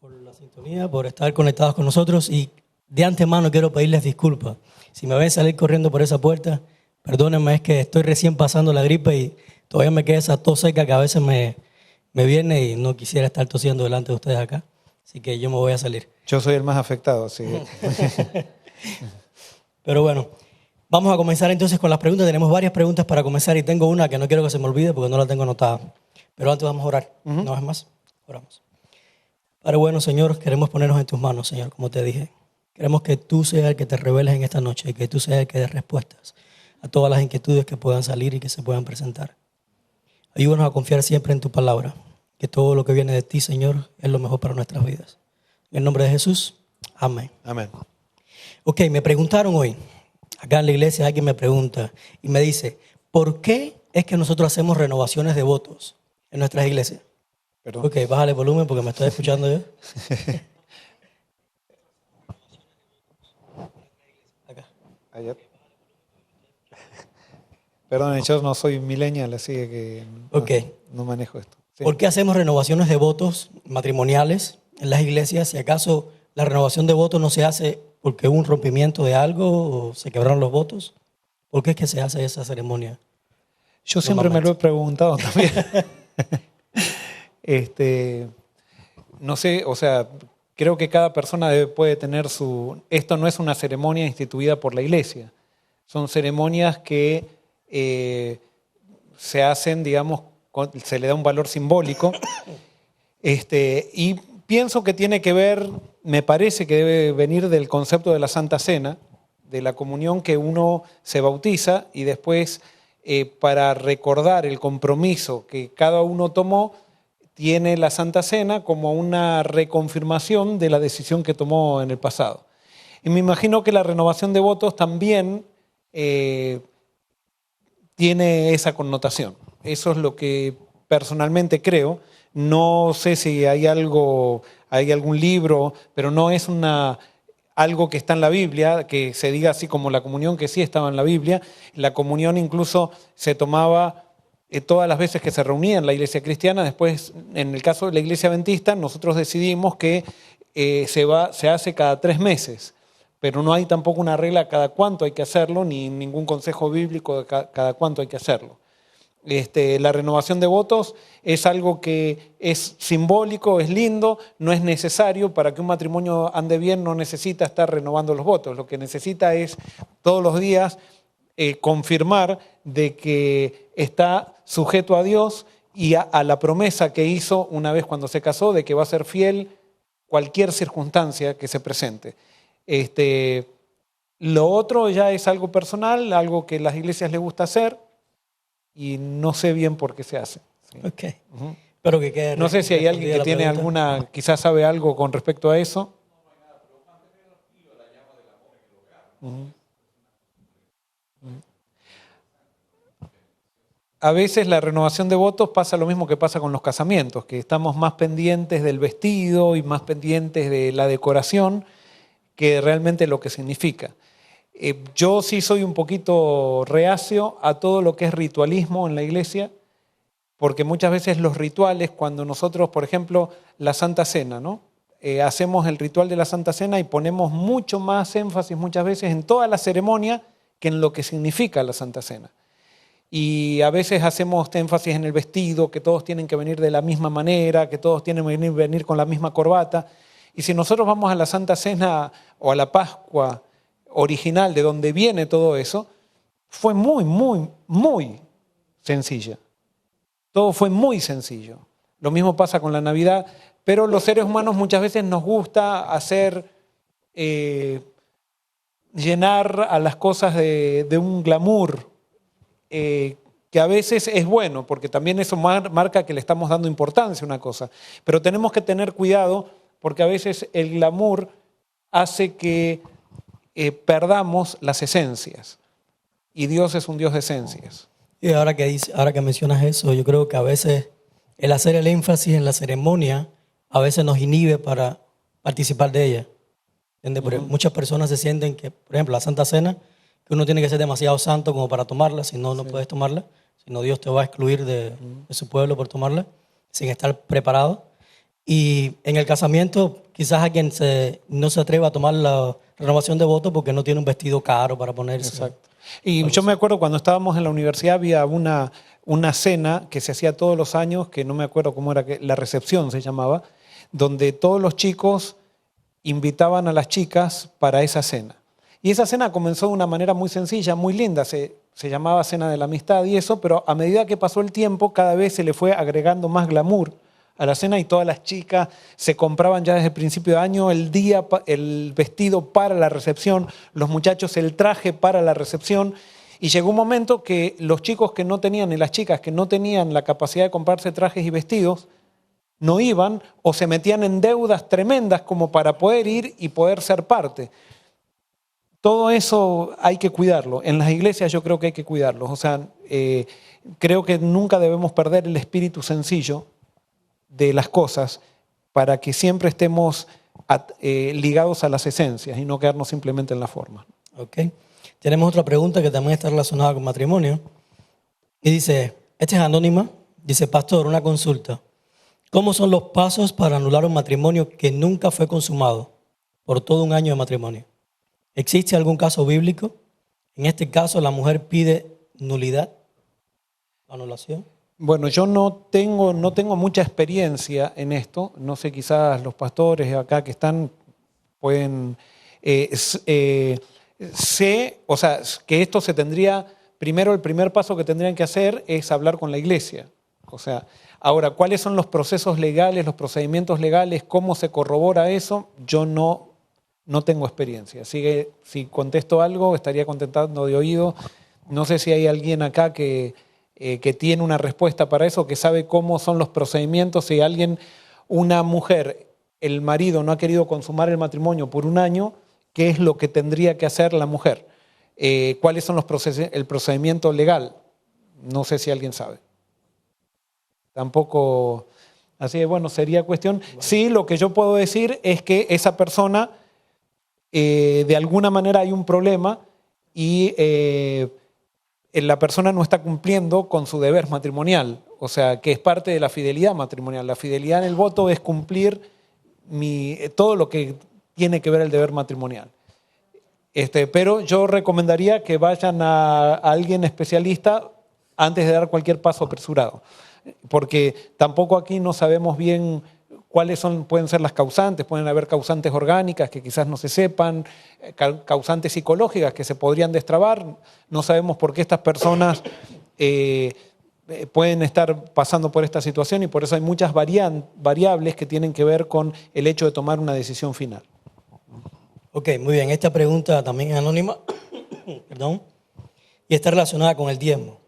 por la sintonía, por estar conectados con nosotros y de antemano quiero pedirles disculpas. Si me ven salir corriendo por esa puerta, perdónenme, es que estoy recién pasando la gripe y todavía me queda esa tos seca que a veces me viene y no quisiera estar tosiendo delante de ustedes acá. Así que yo me voy a salir. Yo soy el más afectado, sí. Pero bueno, vamos a comenzar entonces con las preguntas. Tenemos varias preguntas para comenzar y tengo una que no quiero que se me olvide porque no la tengo anotada. Pero antes vamos a orar. ¿No es más? Oramos. Padre bueno, Señor, queremos ponernos en tus manos, Señor, como te dije. Queremos que tú seas el que te reveles en esta noche y que tú seas el que des respuestas a todas las inquietudes que puedan salir y que se puedan presentar. Ayúdanos a confiar siempre en tu palabra, que todo lo que viene de ti, Señor, es lo mejor para nuestras vidas. En el nombre de Jesús, amén. Amén. Ok, me preguntaron hoy, acá en la iglesia alguien me pregunta y me dice, ¿por qué es que nosotros hacemos renovaciones de votos en nuestras iglesias? Perdón. Ok, bájale el volumen porque me estoy escuchando yo. Acá. Ayer. Perdón, yo no soy millennial, así que no manejo esto. Sí. ¿Por qué hacemos renovaciones de votos matrimoniales en las iglesias? Si acaso la renovación de votos no se hace porque hubo un rompimiento de algo o se quebraron los votos. ¿Por qué es que se hace esa ceremonia? Yo siempre me lo he preguntado también. No sé, o sea, creo que cada persona puede tener su... Esto no es una ceremonia instituida por la iglesia. Son ceremonias que se hacen, digamos, se le da un valor simbólico. Y pienso que tiene que ver, me parece que debe venir del concepto de la Santa Cena, de la comunión que uno se bautiza y después para recordar el compromiso que cada uno tomó, tiene la Santa Cena como una reconfirmación de la decisión que tomó en el pasado. Y me imagino que la renovación de votos también tiene esa connotación. Eso es lo que personalmente creo. No sé si hay algún libro, pero no es algo que está en la Biblia, que se diga así como la comunión, que sí estaba en la Biblia. La comunión incluso se tomaba todas las veces que se reunía en la iglesia cristiana. Después, en el caso de la iglesia adventista, nosotros decidimos que se hace cada 3 meses, pero no hay tampoco una regla cada cuánto hay que hacerlo, ni ningún consejo bíblico de cada cuánto hay que hacerlo. La renovación de votos es algo que es simbólico, es lindo, no es necesario. Para que un matrimonio ande bien no necesita estar renovando los votos. Lo que necesita es todos los días confirmar de que está sujeto a Dios y a la promesa que hizo una vez cuando se casó de que va a ser fiel cualquier circunstancia que se presente. Lo otro ya es algo personal, algo que a las iglesias les gusta hacer y no sé bien por qué se hace. Sí. Ok. Pero que quede no sé si hay alguien que tiene alguna, quizás sabe algo con respecto a eso. A veces la renovación de votos pasa lo mismo que pasa con los casamientos, que estamos más pendientes del vestido y más pendientes de la decoración que realmente lo que significa. Yo sí soy un poquito reacio a todo lo que es ritualismo en la iglesia, porque muchas veces los rituales, cuando nosotros, por ejemplo, la Santa Cena, ¿no? Hacemos el ritual de la Santa Cena y ponemos mucho más énfasis muchas veces en toda la ceremonia que en lo que significa la Santa Cena. Y a veces hacemos énfasis en el vestido, que todos tienen que venir de la misma manera, que todos tienen que venir con la misma corbata. Y si nosotros vamos a la Santa Cena o a la Pascua original, de donde viene todo eso, fue muy, muy, muy sencilla. Todo fue muy sencillo. Lo mismo pasa con la Navidad, pero los seres humanos muchas veces nos gusta hacer, llenar a las cosas de un glamour, que a veces es bueno, porque también eso marca que le estamos dando importancia a una cosa. Pero tenemos que tener cuidado, porque a veces el glamour hace que perdamos las esencias. Y Dios es un Dios de esencias. Y ahora que mencionas eso, yo creo que a veces el hacer el énfasis en la ceremonia a veces nos inhibe para participar de ella. ¿Entiendes? Muchas personas se sienten que, por ejemplo, la Santa Cena, que uno tiene que ser demasiado santo como para tomarla, si no, no puedes tomarla, si no Dios te va a excluir de su pueblo por tomarla, sin estar preparado. Y en el casamiento quizás alguien no se atreva a tomar la renovación de votos porque no tiene un vestido caro para ponerse. Exacto. Y yo me acuerdo cuando estábamos en la universidad había una cena que se hacía todos los años, que no me acuerdo cómo era, la recepción se llamaba, donde todos los chicos invitaban a las chicas para esa cena. Y esa cena comenzó de una manera muy sencilla, muy linda, se llamaba Cena de la Amistad y eso, pero a medida que pasó el tiempo cada vez se le fue agregando más glamour a la cena y todas las chicas se compraban ya desde el principio de año el vestido para la recepción, los muchachos el traje para la recepción. Y llegó un momento que los chicos que no tenían y las chicas que no tenían la capacidad de comprarse trajes y vestidos no iban o se metían en deudas tremendas como para poder ir y poder ser parte. Todo eso hay que cuidarlo. En las iglesias yo creo que hay que cuidarlo. O sea, creo que nunca debemos perder el espíritu sencillo de las cosas para que siempre estemos ligados a las esencias y no quedarnos simplemente en la forma. Ok. Tenemos otra pregunta que también está relacionada con matrimonio. Y dice, esta es anónima, dice, pastor, una consulta. ¿Cómo son los pasos para anular un matrimonio que nunca fue consumado por todo un año de matrimonio? ¿Existe algún caso bíblico? En este caso, la mujer pide nulidad, anulación. Bueno, yo no tengo mucha experiencia en esto. No sé, quizás los pastores acá que están pueden... sé, o sea, que esto se tendría... Primero, el primer paso que tendrían que hacer es hablar con la iglesia. O sea, ahora, ¿cuáles son los procesos legales, los procedimientos legales? ¿Cómo se corrobora eso? Yo no tengo experiencia. Así que si contesto algo, estaría contestando de oído. No sé si hay alguien acá que tiene una respuesta para eso, que sabe cómo son los procedimientos. Si una mujer, el marido no ha querido consumar el matrimonio por un año, ¿qué es lo que tendría que hacer la mujer? ¿Cuáles son el procedimiento legal? No sé si alguien sabe. Tampoco. Así que bueno, sería cuestión. Sí, lo que yo puedo decir es que esa persona, de alguna manera hay un problema y la persona no está cumpliendo con su deber matrimonial, o sea, que es parte de la fidelidad matrimonial. La fidelidad en el voto es cumplir todo lo que tiene que ver el deber matrimonial. Pero yo recomendaría que vayan a alguien especialista antes de dar cualquier paso apresurado, porque tampoco aquí no sabemos bien pueden ser las causantes. Pueden haber causantes orgánicas que quizás no se sepan, causantes psicológicas que se podrían destrabar. No sabemos por qué estas personas pueden estar pasando por esta situación y por eso hay muchas variables que tienen que ver con el hecho de tomar una decisión final. Ok, muy bien. Esta pregunta también es anónima, perdón, y está relacionada con el diezmo.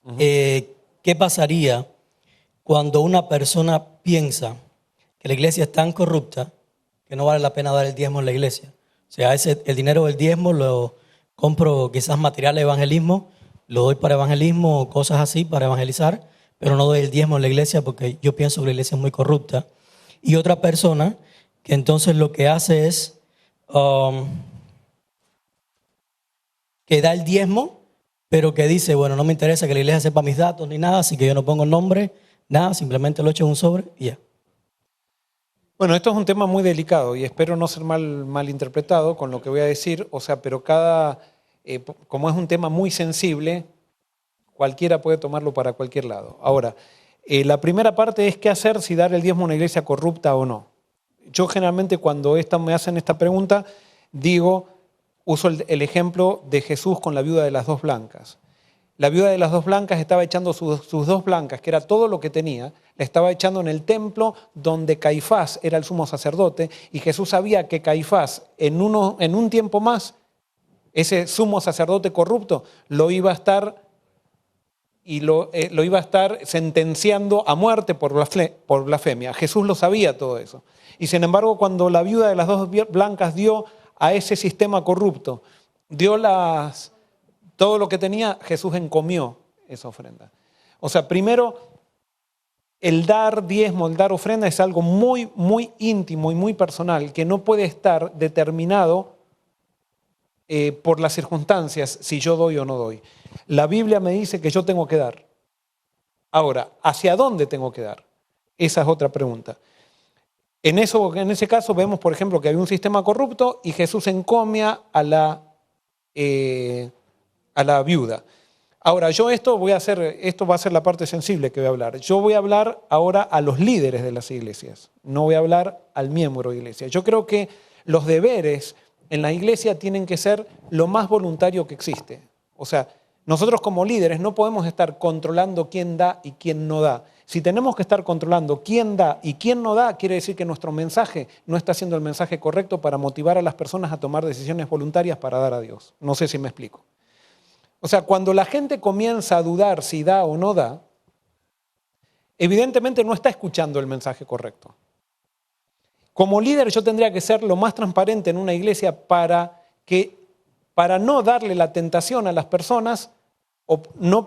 Uh-huh. ¿Qué pasaría cuando una persona piensa que la iglesia es tan corrupta que no vale la pena dar el diezmo en la iglesia? O sea, el dinero del diezmo lo compro quizás material de evangelismo, lo doy para evangelismo o cosas así para evangelizar, pero no doy el diezmo en la iglesia porque yo pienso que la iglesia es muy corrupta. Y otra persona que entonces lo que hace es que da el diezmo, pero que dice, bueno, no me interesa que la iglesia sepa mis datos ni nada, así que yo no pongo el nombre, nada, simplemente lo echo en un sobre y ya. Bueno, esto es un tema muy delicado y espero no ser mal interpretado con lo que voy a decir, o sea, pero como es un tema muy sensible, cualquiera puede tomarlo para cualquier lado. Ahora, la primera parte es qué hacer si dar el diezmo a una iglesia corrupta o no. Yo generalmente cuando me hacen esta pregunta, uso el ejemplo de Jesús con la viuda de las 2 blancas. La viuda de las 2 blancas estaba echando sus 2 blancas, que era todo lo que tenía, la estaba echando en el templo donde Caifás era el sumo sacerdote, y Jesús sabía que Caifás en un tiempo más, ese sumo sacerdote corrupto, lo iba a estar sentenciando a muerte por blasfemia. Jesús lo sabía todo eso. Y sin embargo, cuando la viuda de las 2 blancas dio a ese sistema corrupto, todo lo que tenía, Jesús encomió esa ofrenda. O sea, primero, el dar diezmo, el dar ofrenda es algo muy, muy íntimo y muy personal que no puede estar determinado por las circunstancias si yo doy o no doy. La Biblia me dice que yo tengo que dar. Ahora, ¿hacia dónde tengo que dar? Esa es otra pregunta. En ese caso vemos, por ejemplo, que hay un sistema corrupto y Jesús encomia a la viuda. Ahora, esto va a ser la parte sensible que voy a hablar. Yo voy a hablar ahora a los líderes de las iglesias, no voy a hablar al miembro de iglesia. Yo creo que los deberes en la iglesia tienen que ser lo más voluntario que existe. O sea, nosotros como líderes no podemos estar controlando quién da y quién no da. Si tenemos que estar controlando quién da y quién no da, quiere decir que nuestro mensaje no está siendo el mensaje correcto para motivar a las personas a tomar decisiones voluntarias para dar a Dios. No sé si me explico. O sea, cuando la gente comienza a dudar si da o no da, evidentemente no está escuchando el mensaje correcto. Como líder yo tendría que ser lo más transparente en una iglesia para no darle la tentación a las personas o no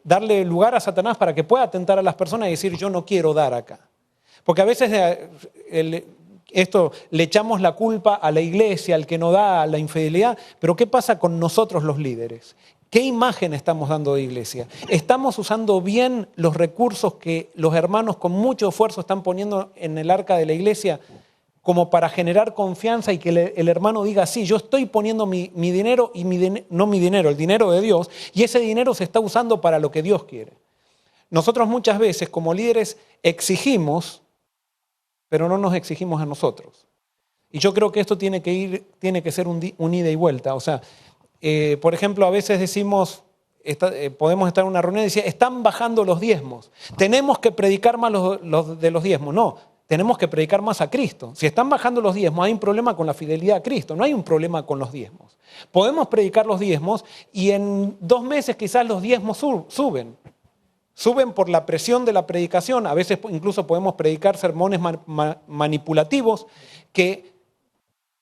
darle lugar a Satanás para que pueda tentar a las personas y decir yo no quiero dar acá. Porque a veces le echamos la culpa a la iglesia, al que no da, a la infidelidad, pero ¿qué pasa con nosotros los líderes? ¿Qué imagen estamos dando de iglesia? ¿Estamos usando bien los recursos que los hermanos con mucho esfuerzo están poniendo en el arca de la iglesia como para generar confianza y que el hermano diga, sí, yo estoy poniendo mi dinero y no mi dinero, el dinero de Dios, y ese dinero se está usando para lo que Dios quiere? Nosotros muchas veces como líderes exigimos, pero no nos exigimos a nosotros. Y yo creo que esto tiene que ser un ida y vuelta. O sea, por ejemplo, a veces decimos, podemos estar en una reunión y decir, están bajando los diezmos, tenemos que predicar más de los diezmos. No, tenemos que predicar más a Cristo. Si están bajando los diezmos, hay un problema con la fidelidad a Cristo, no hay un problema con los diezmos. Podemos predicar los diezmos y en 2 meses quizás los diezmos suben. Suben por la presión de la predicación, a veces incluso podemos predicar sermones manipulativos que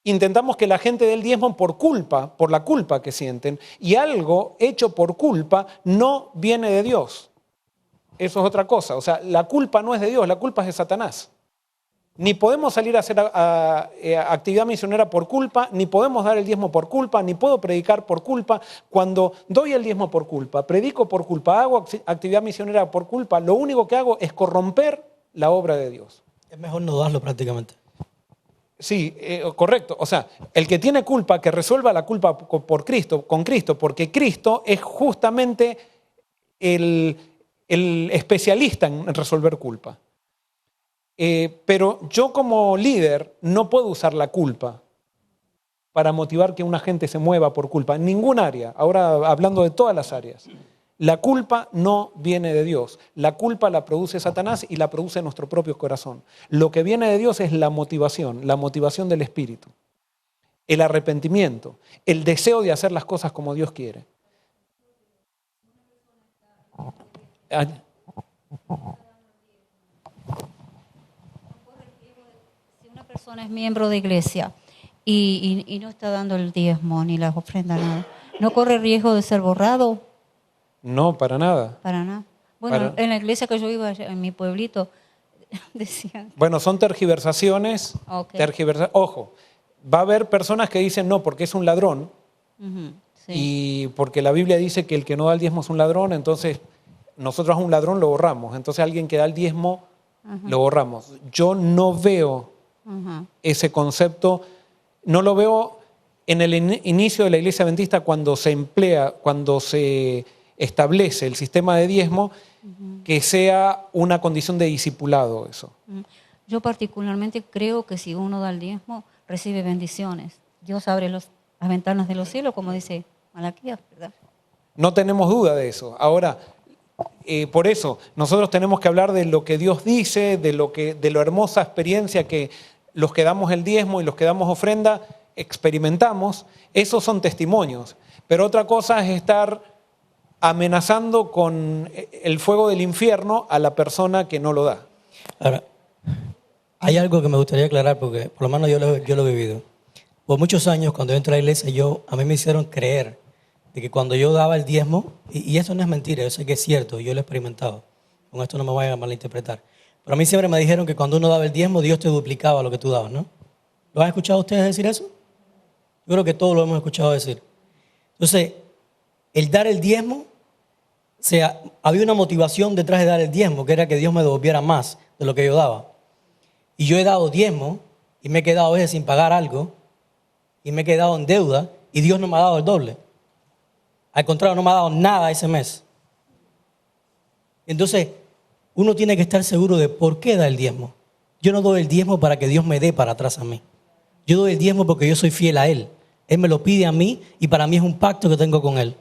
intentamos que la gente dé el diezmo por la culpa que sienten, y algo hecho por culpa no viene de Dios. Eso es otra cosa, o sea, la culpa no es de Dios, la culpa es de Satanás. Ni podemos salir a hacer actividad misionera por culpa, ni podemos dar el diezmo por culpa, ni puedo predicar por culpa. Cuando doy el diezmo por culpa, predico por culpa, hago actividad misionera por culpa, lo único que hago es corromper la obra de Dios. Es mejor no darlo prácticamente. Sí, correcto. O sea, el que tiene culpa, que resuelva la culpa con Cristo, porque Cristo es justamente el especialista en resolver culpa. Pero yo como líder no puedo usar la culpa para motivar que una gente se mueva por culpa, en ningún área, ahora hablando de todas las áreas. La culpa no viene de Dios, la culpa la produce Satanás y la produce nuestro propio corazón. Lo que viene de Dios es la motivación del Espíritu, el arrepentimiento, el deseo de hacer las cosas como Dios quiere. Si una persona es miembro de iglesia y no está dando el diezmo ni las ofrendas, nada, ¿no corre riesgo de ser borrado? No, para nada. Para nada. Bueno, en la iglesia que yo iba, en mi pueblito, decían. Bueno, son tergiversaciones. Okay. Ojo, va a haber personas que dicen no, porque es un ladrón. Uh-huh, sí. Y porque la Biblia dice que el que no da el diezmo es un ladrón, entonces nosotros a un ladrón lo borramos. Entonces alguien que da el diezmo lo borramos. Yo no veo ese concepto, no lo veo en el inicio de la iglesia adventista cuando se establece el sistema de diezmo, que sea una condición de discipulado eso. Yo particularmente creo que si uno da el diezmo, recibe bendiciones. Dios abre las ventanas de los cielos, como dice Malaquías, ¿verdad? No tenemos duda de eso. Ahora, por eso, nosotros tenemos que hablar de lo que Dios dice, de la hermosa experiencia que los que damos el diezmo y los que damos ofrenda experimentamos. Esos son testimonios. Pero otra cosa es estar amenazando con el fuego del infierno a la persona que no lo da. Ahora, hay algo que me gustaría aclarar, porque por lo menos yo lo he vivido. Por muchos años, cuando yo entré a la iglesia, a mí me hicieron creer de que cuando yo daba el diezmo, y eso no es mentira, yo sé que es cierto, yo lo he experimentado, con esto no me vayan a malinterpretar, pero a mí siempre me dijeron que cuando uno daba el diezmo, Dios te duplicaba lo que tú dabas, ¿no? ¿Lo han escuchado ustedes decir eso? Yo creo que todos lo hemos escuchado decir. Entonces, el dar el diezmo, había una motivación detrás de dar el diezmo, que era que Dios me devolviera más de lo que yo daba. Y yo he dado diezmo y me he quedado a veces sin pagar algo y me he quedado en deuda y Dios no me ha dado el doble. Al contrario, no me ha dado nada ese mes. Entonces, uno tiene que estar seguro de por qué da el diezmo. Yo no doy el diezmo para que Dios me dé para atrás a mí. Yo doy el diezmo porque yo soy fiel a Él. Él me lo pide a mí y para mí es un pacto que tengo con Él.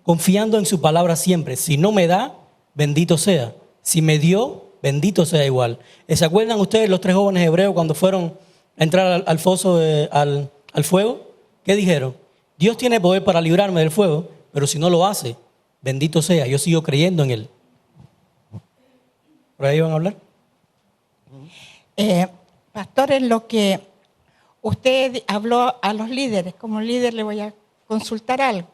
Confiando en su palabra siempre. Si no me da, bendito sea. Si me dio, bendito sea igual. ¿Se acuerdan ustedes los 3 jóvenes hebreos cuando fueron a entrar al foso, al fuego? ¿Qué dijeron? Dios tiene poder para librarme del fuego, pero si no lo hace, bendito sea. Yo sigo creyendo en Él. ¿Por ahí van a hablar? Pastor, en lo que usted habló a los líderes, como líder le voy a consultar algo.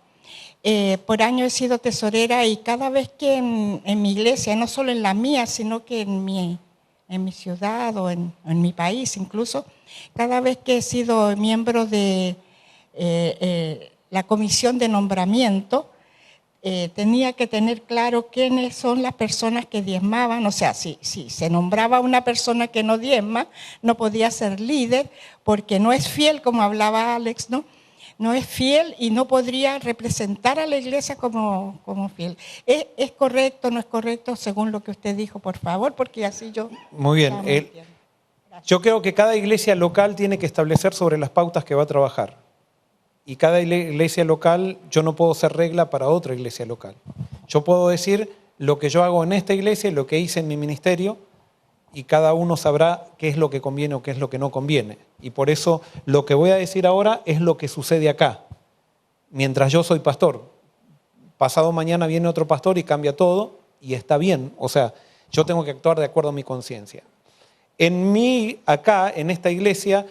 Por años he sido tesorera y cada vez que en mi iglesia, no solo en la mía, sino que en mi ciudad o en mi país incluso, cada vez que he sido miembro de la comisión de nombramiento, tenía que tener claro quiénes son las personas que diezmaban. O sea, si se nombraba una persona que no diezma, no podía ser líder porque no es fiel, como hablaba Alex, ¿no? No es fiel y no podría representar a la iglesia como fiel. ¿Es correcto, no es correcto, según lo que usted dijo, por favor? Porque así yo... Muy bien. Yo creo que cada iglesia local tiene que establecer sobre las pautas que va a trabajar. Y cada iglesia local, yo no puedo ser regla para otra iglesia local. Yo puedo decir lo que yo hago en esta iglesia y lo que hice en mi ministerio, y cada uno sabrá qué es lo que conviene o qué es lo que no conviene. Y por eso lo que voy a decir ahora es lo que sucede acá. Mientras yo soy pastor, pasado mañana viene otro pastor y cambia todo, y está bien. O sea, yo tengo que actuar de acuerdo a mi conciencia. Acá, en esta iglesia,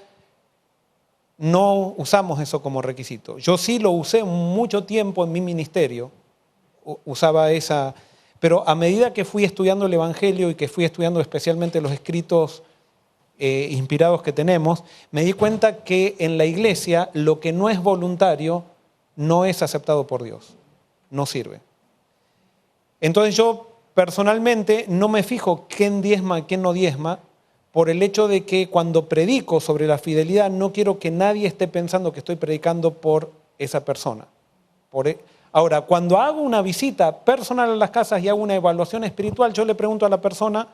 no usamos eso como requisito. Yo sí lo usé mucho tiempo en mi ministerio, usaba esa... Pero a medida que fui estudiando el Evangelio y que fui estudiando especialmente los escritos inspirados que tenemos, me di cuenta que en la iglesia lo que no es voluntario no es aceptado por Dios, no sirve. Entonces yo personalmente no me fijo quién diezma y quién no diezma, por el hecho de que cuando predico sobre la fidelidad no quiero que nadie esté pensando que estoy predicando por esa persona. Ahora, cuando hago una visita personal a las casas y hago una evaluación espiritual, yo le pregunto a la persona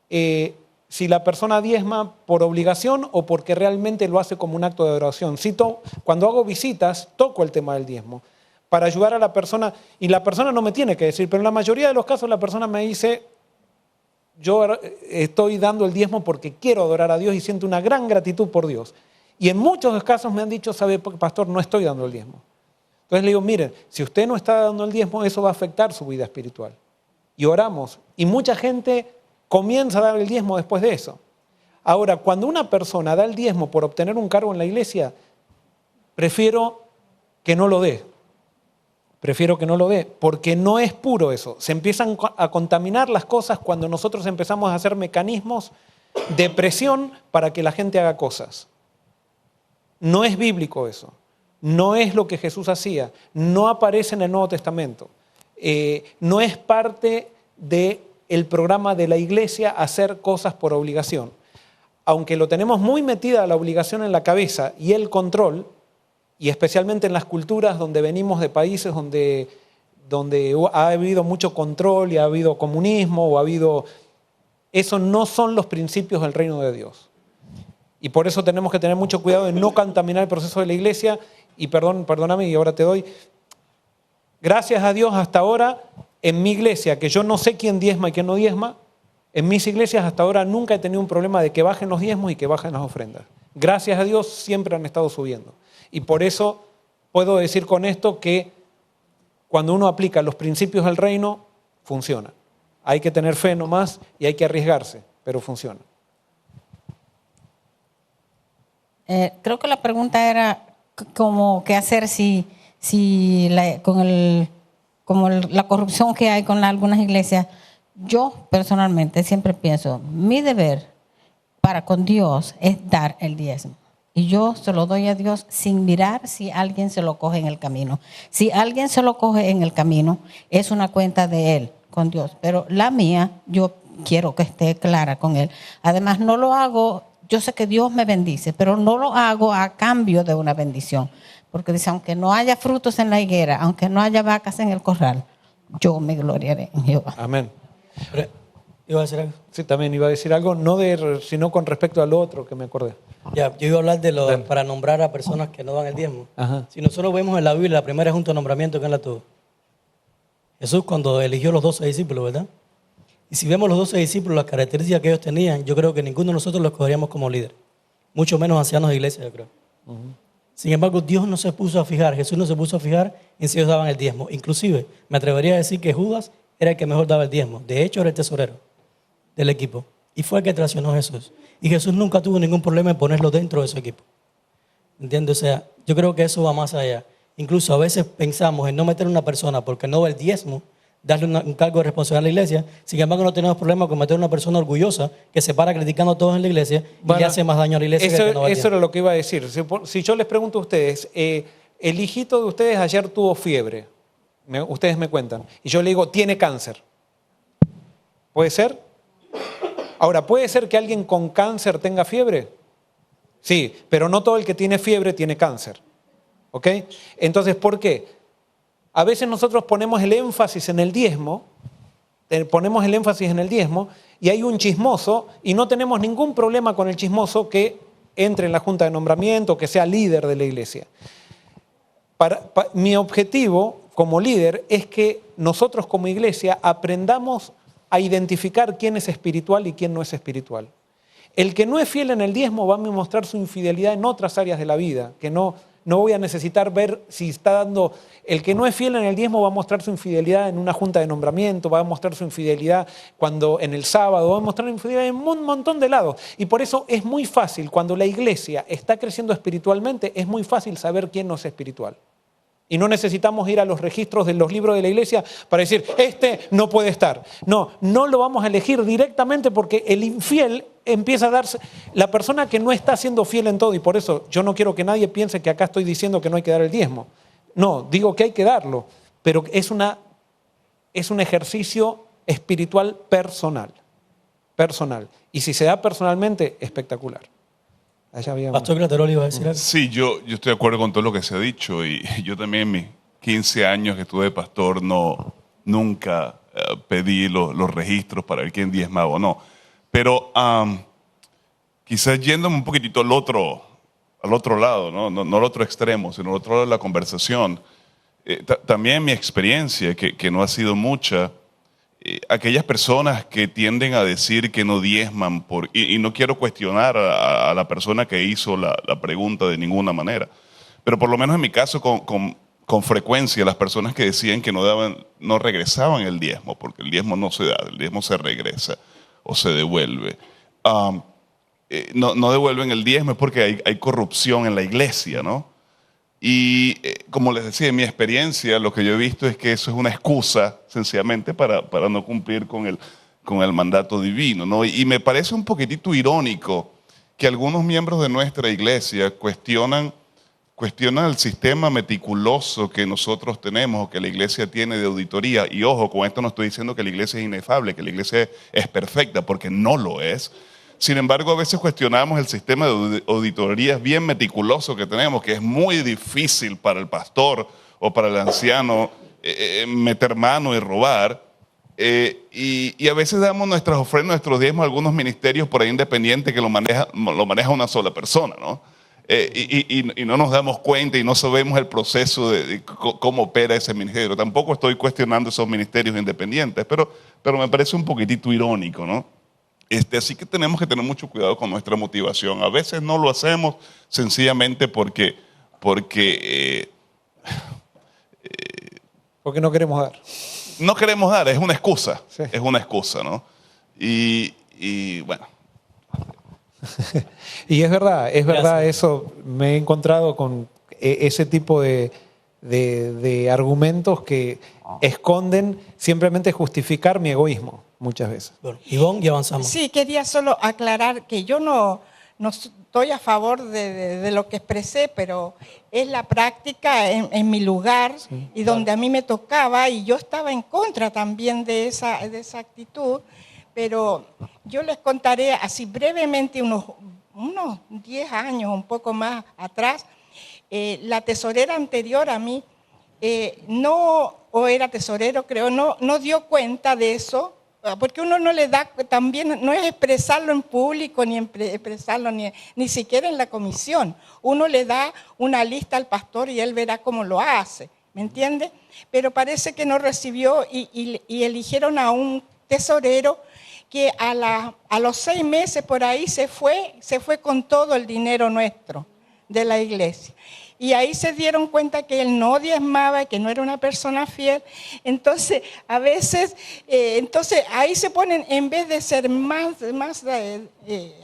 si la persona diezma por obligación o porque realmente lo hace como un acto de adoración. Cuando hago visitas, toco el tema del diezmo para ayudar a la persona, y la persona no me tiene que decir, pero en la mayoría de los casos la persona me dice, yo estoy dando el diezmo porque quiero adorar a Dios y siento una gran gratitud por Dios. Y en muchos casos me han dicho, ¿sabe, pastor, no estoy dando el diezmo? Entonces le digo, miren, si usted no está dando el diezmo, eso va a afectar su vida espiritual. Y oramos. Y mucha gente comienza a dar el diezmo después de eso. Ahora, cuando una persona da el diezmo por obtener un cargo en la iglesia, prefiero que no lo dé. Prefiero que no lo dé, porque no es puro eso. Se empiezan a contaminar las cosas cuando nosotros empezamos a hacer mecanismos de presión para que la gente haga cosas. No es bíblico eso. No es lo que Jesús hacía, no aparece en el Nuevo Testamento, no es parte del programa de la iglesia hacer cosas por obligación. Aunque lo tenemos muy metida la obligación en la cabeza y el control, y especialmente en las culturas donde venimos de países donde ha habido mucho control y ha habido comunismo o ha habido... Eso no son los principios del reino de Dios. Y por eso tenemos que tener mucho cuidado de no contaminar el proceso de la iglesia. Y perdóname, y ahora te doy. Gracias a Dios hasta ahora, en mi iglesia, que yo no sé quién diezma y quién no diezma, en mis iglesias hasta ahora nunca he tenido un problema de que bajen los diezmos y que bajen las ofrendas. Gracias a Dios siempre han estado subiendo. Y por eso puedo decir con esto que cuando uno aplica los principios del reino, funciona. Hay que tener fe nomás y hay que arriesgarse, pero funciona. Creo que la pregunta era como qué hacer la corrupción que hay con algunas iglesias. Yo personalmente siempre pienso, mi deber para con Dios es dar el diezmo. Y yo se lo doy a Dios sin mirar si alguien se lo coge en el camino. Si alguien se lo coge en el camino, es una cuenta de él con Dios. Pero la mía, yo quiero que esté clara con él. Además, no lo hago, yo sé que Dios me bendice, pero no lo hago a cambio de una bendición. Porque dice, aunque no haya frutos en la higuera, aunque no haya vacas en el corral, yo me gloriaré en Jehová. Amén. Pero, ¿iba a decir algo? Sí, también iba a decir algo, no sino con respecto al otro que me acordé. Ya, yo iba a hablar de Dale. para nombrar a personas que no dan el diezmo. Ajá. Si nosotros vemos en la Biblia, la primera junta de nombramiento, ¿quién la tuvo? Jesús cuando eligió los 12 discípulos, ¿verdad? Y si vemos los 12 discípulos, las características que ellos tenían, yo creo que ninguno de nosotros los cogeríamos como líder. Mucho menos ancianos de iglesia, yo creo. Sin embargo, Dios no se puso a fijar, Jesús no se puso a fijar en si ellos daban el diezmo. Inclusive, me atrevería a decir que Judas era el que mejor daba el diezmo. De hecho, era el tesorero del equipo. Y fue el que traicionó a Jesús. Y Jesús nunca tuvo ningún problema en ponerlo dentro de su equipo. ¿Entiendes? O sea, yo creo que eso va más allá. Incluso a veces pensamos en no meter a una persona porque no va el diezmo, darle un cargo de responsabilidad a la iglesia. Sin embargo, no tenemos problema con meter a una persona orgullosa que se para criticando a todos en la iglesia y le hace más daño a la iglesia que el que no va al Eso diezmo. era lo que iba a decir. Si yo les pregunto a ustedes, el hijito de ustedes ayer tuvo fiebre, ustedes me cuentan, y yo le digo, tiene cáncer. ¿Puede ser? Ahora, ¿puede ser que alguien con cáncer tenga fiebre? Sí, pero no todo el que tiene fiebre tiene cáncer. ¿Ok? Entonces, ¿por qué? A veces nosotros ponemos el énfasis en el diezmo, y hay un chismoso y no tenemos ningún problema con el chismoso que entre en la junta de nombramiento, que sea líder de la iglesia. Mi objetivo como líder es que nosotros como iglesia aprendamos a identificar quién es espiritual y quién no es espiritual. El que no es fiel en el diezmo va a mostrar su infidelidad en otras áreas de la vida, que no voy a necesitar ver si está dando. El que no es fiel en el diezmo va a mostrar su infidelidad en una junta de nombramiento, va a mostrar su infidelidad cuando en el sábado, va a mostrar infidelidad en un montón de lados. Y por eso es muy fácil, cuando la iglesia está creciendo espiritualmente, es muy fácil saber quién no es espiritual. Y no necesitamos ir a los registros de los libros de la iglesia para decir, este no puede estar. No lo vamos a elegir directamente porque el infiel empieza a darse, la persona que no está siendo fiel en todo, y por eso yo no quiero que nadie piense que acá estoy diciendo que no hay que dar el diezmo. No, digo que hay que darlo, pero es un ejercicio espiritual personal. Y si se da personalmente, espectacular. Allá había Pastor Graterol iba a decir algo. Sí, yo estoy de acuerdo con todo lo que se ha dicho y yo también en mis 15 años que estuve de pastor nunca pedí los registros para ver quién diezmaba o no. Pero quizás yéndome un poquitito al otro lado, no al otro extremo, sino al otro lado de la conversación, también mi experiencia, que no ha sido mucha, aquellas personas que tienden a decir que no diezman, y no quiero cuestionar a la persona que hizo la pregunta de ninguna manera, pero por lo menos en mi caso con frecuencia las personas que decían que no regresaban el diezmo, porque el diezmo no se da, el diezmo se regresa o se devuelve. No devuelven el diezmo es porque hay corrupción en la iglesia, ¿no? Y como les decía, en mi experiencia, lo que yo he visto es que eso es una excusa, sencillamente, para no cumplir con el mandato divino, ¿no? Y me parece un poquitito irónico que algunos miembros de nuestra iglesia cuestionan el sistema meticuloso que nosotros tenemos, o que la iglesia tiene de auditoría. Y ojo, con esto no estoy diciendo que la iglesia es inefable, que la iglesia es perfecta, porque no lo es. Sin embargo, a veces cuestionamos el sistema de auditorías bien meticuloso que tenemos, que es muy difícil para el pastor o para el anciano meter mano y robar. Y a veces damos nuestras ofrendas, nuestros diezmos a algunos ministerios por ahí independientes que lo maneja una sola persona, ¿no? Y no nos damos cuenta y no sabemos el proceso de cómo opera ese ministerio. Tampoco estoy cuestionando esos ministerios independientes, pero me parece un poquitito irónico, ¿no? Así que tenemos que tener mucho cuidado con nuestra motivación. A veces no lo hacemos sencillamente porque no queremos dar. No queremos dar, es una excusa. Sí. Es una excusa, ¿no? Y bueno. Y es verdad Gracias. eso. Me he encontrado con ese tipo de argumentos que esconden simplemente justificar mi egoísmo muchas veces. Bueno, Ivonne, y avanzamos. Sí, quería solo aclarar que yo no estoy a favor de lo que expresé, pero es la práctica en mi lugar y donde a mí me tocaba, y yo estaba en contra también de esa actitud, pero yo les contaré así brevemente unos 10 años, un poco más atrás. La tesorera anterior a mí, o era tesorero creo, no dio cuenta de eso, porque uno no le da, también no es expresarlo en público, ni expresarlo ni siquiera en la comisión. Uno le da una lista al pastor y él verá cómo lo hace, ¿me entiende? Pero parece que no recibió y eligieron a un tesorero que a los 6 meses por ahí se fue con todo el dinero nuestro de la iglesia. Y ahí se dieron cuenta que él no diezmaba, que no era una persona fiel. Entonces, a veces, ahí se ponen, en vez de ser más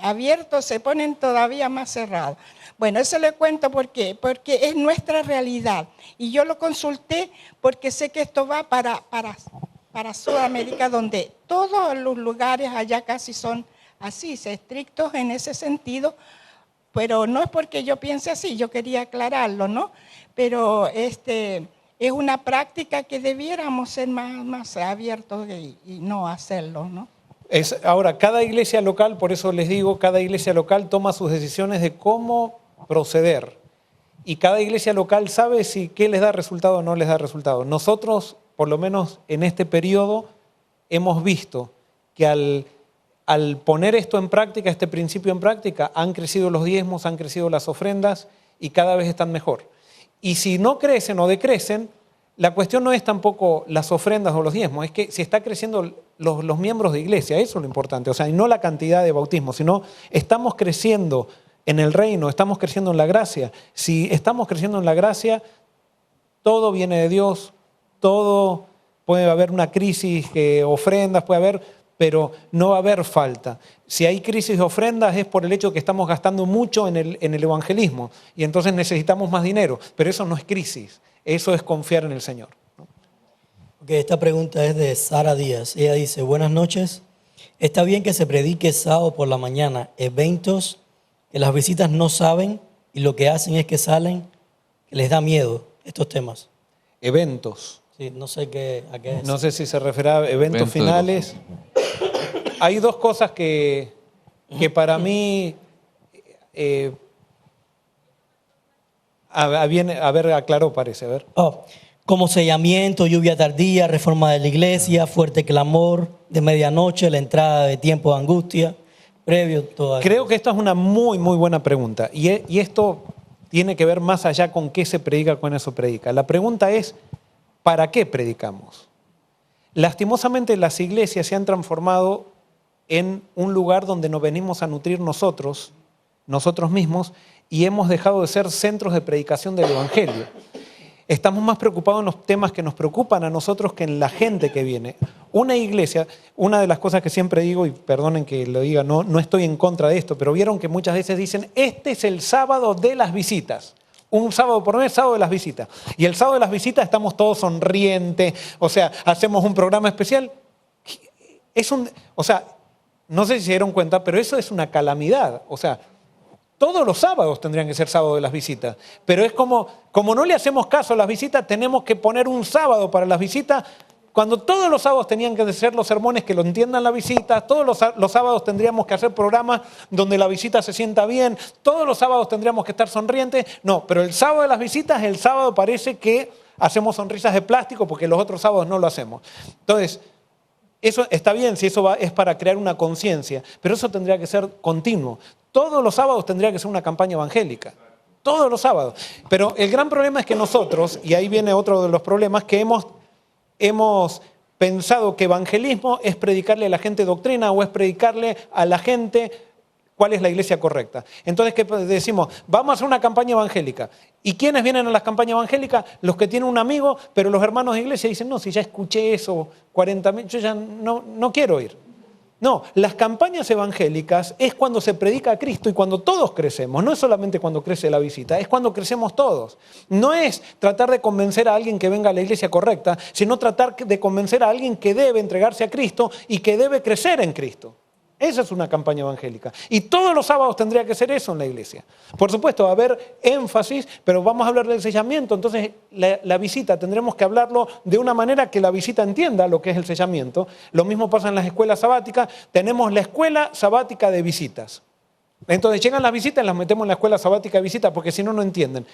abiertos, se ponen todavía más cerrados. Bueno, eso le cuento porque es nuestra realidad. Y yo lo consulté porque sé que esto va para Sudamérica, donde todos los lugares allá casi son así, estrictos en ese sentido. Pero no es porque yo piense así, yo quería aclararlo, ¿no? Pero es una práctica que debiéramos ser más abiertos y no hacerlo, ¿no? Ahora, cada iglesia local, por eso les digo, cada iglesia local toma sus decisiones de cómo proceder. Y cada iglesia local sabe si qué les da resultado o no les da resultado. Nosotros, por lo menos en este periodo, hemos visto que al poner esto en práctica, este principio en práctica, han crecido los diezmos, han crecido las ofrendas y cada vez están mejor. Y si no crecen o decrecen, la cuestión no es tampoco las ofrendas o los diezmos, es que si está creciendo los miembros de iglesia, eso es lo importante. O sea, y no la cantidad de bautismos, sino estamos creciendo en el reino, estamos creciendo en la gracia. Si estamos creciendo en la gracia, todo viene de Dios, todo puede haber una crisis, ofrendas, puede haber, pero no va a haber falta. Si hay crisis de ofrendas es por el hecho que estamos gastando mucho en el evangelismo y entonces necesitamos más dinero, pero eso no es crisis, eso es confiar en el Señor. Okay, esta pregunta es de Sara Díaz. Ella dice, buenas noches, ¿está bien que se predique sábado por la mañana eventos que las visitas no saben y lo que hacen es que salen, que les da miedo estos temas? Eventos. Sí, no sé a qué es. No sé si se refiere a eventos finales. Hay dos cosas que para mí, a ver, aclaró parece, a ver. Como sellamiento, lluvia tardía, reforma de la iglesia, fuerte clamor, de medianoche, la entrada de tiempo de angustia, previo, todo. Creo que esta es una muy, muy buena pregunta. Y esto tiene que ver más allá con qué se predica, con eso predica. La pregunta es, ¿para qué predicamos? Lastimosamente las iglesias se han transformado en un lugar donde nos venimos a nutrir nosotros mismos, y hemos dejado de ser centros de predicación del Evangelio. Estamos más preocupados en los temas que nos preocupan a nosotros que en la gente que viene. Una iglesia, una de las cosas que siempre digo, y perdonen que lo diga, no estoy en contra de esto, pero vieron que muchas veces dicen, este es el sábado de las visitas. Un sábado por mes, sábado de las visitas. Y el sábado de las visitas estamos todos sonrientes, o sea, hacemos un programa especial. No sé si se dieron cuenta, pero eso es una calamidad. O sea, todos los sábados tendrían que ser sábado de las visitas. Pero es como no le hacemos caso a las visitas, tenemos que poner un sábado para las visitas, cuando todos los sábados tenían que ser los sermones que lo entiendan la visita, todos los sábados tendríamos que hacer programas donde la visita se sienta bien, todos los sábados tendríamos que estar sonrientes. No, pero el sábado de las visitas, el sábado parece que hacemos sonrisas de plástico porque los otros sábados no lo hacemos. Entonces, eso está bien si eso es para crear una conciencia, pero eso tendría que ser continuo. Todos los sábados tendría que ser una campaña evangélica. Todos los sábados. Pero el gran problema es que nosotros, y ahí viene otro de los problemas, que hemos pensado que evangelismo es predicarle a la gente doctrina o es predicarle a la gente cuál es la iglesia correcta. Entonces, ¿qué decimos? Vamos a hacer una campaña evangélica. ¿Y quiénes vienen a las campañas evangélicas? Los que tienen un amigo, pero los hermanos de iglesia dicen, no, si ya escuché eso 40.000, yo ya no quiero ir. No, las campañas evangélicas es cuando se predica a Cristo y cuando todos crecemos. No es solamente cuando crece la visita, es cuando crecemos todos. No es tratar de convencer a alguien que venga a la iglesia correcta, sino tratar de convencer a alguien que debe entregarse a Cristo y que debe crecer en Cristo. Esa es una campaña evangélica. Y todos los sábados tendría que ser eso en la iglesia. Por supuesto, va a haber énfasis, pero vamos a hablar del sellamiento. Entonces, la visita tendremos que hablarlo de una manera que la visita entienda lo que es el sellamiento. Lo mismo pasa en las escuelas sabáticas. Tenemos la escuela sabática de visitas. Entonces, llegan las visitas y las metemos en la escuela sabática de visitas, porque si no, no entienden.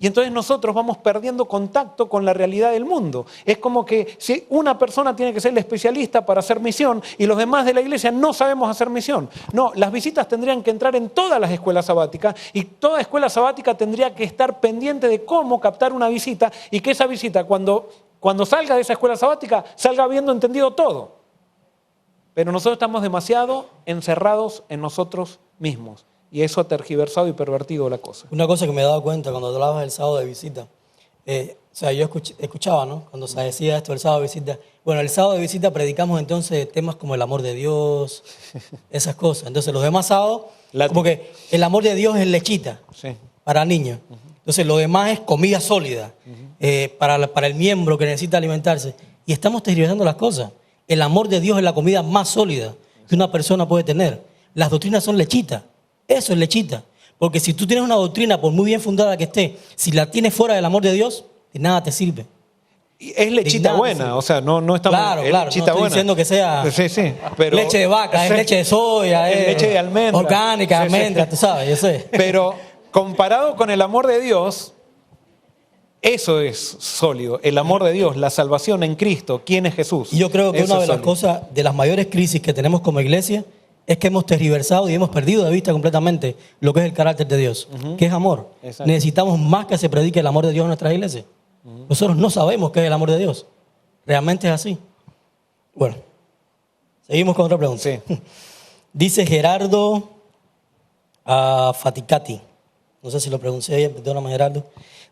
Y entonces nosotros vamos perdiendo contacto con la realidad del mundo. Es como que si una persona tiene que ser el especialista para hacer misión y los demás de la iglesia no sabemos hacer misión. No, las visitas tendrían que entrar en todas las escuelas sabáticas y toda escuela sabática tendría que estar pendiente de cómo captar una visita y que esa visita cuando salga de esa escuela sabática salga habiendo entendido todo. Pero nosotros estamos demasiado encerrados en nosotros mismos. Y eso ha tergiversado y pervertido la cosa. Una cosa que me he dado cuenta cuando hablabas del sábado de visita, yo escuchaba, ¿no? Cuando se decía esto del sábado de visita. Bueno, el sábado de visita predicamos entonces temas como el amor de Dios, esas cosas. Entonces los demás sábados, como que el amor de Dios es lechita para niños. Entonces lo demás es comida sólida para el miembro que necesita alimentarse. Y estamos tergiversando las cosas. El amor de Dios es la comida más sólida que una persona puede tener. Las doctrinas son lechitas. Eso es lechita. Porque si tú tienes una doctrina, por muy bien fundada que esté, si la tienes fuera del amor de Dios, de nada te sirve. Y es lechita buena, o sea, no estamos... Claro, es claro, lechita no estoy buena. diciendo que sea pero, leche de vaca, es leche de soya, es leche de almendra. Orgánica, almendra, tú sabes, yo sé. Pero comparado con el amor de Dios, eso es sólido. El amor de Dios, la salvación en Cristo, ¿quién es Jesús? Y yo creo que Eso una de es las sólido. cosas, de las mayores crisis que tenemos como iglesia, es que hemos tergiversado y hemos perdido de vista completamente lo que es el carácter de Dios, que es amor. Exacto. Necesitamos más que se predique el amor de Dios en nuestras iglesias. Nosotros no sabemos qué es el amor de Dios. Realmente es así. Bueno, seguimos con otra pregunta. Sí. Dice Gerardo Faticati. No sé si lo pronuncié bien, perdóname Gerardo.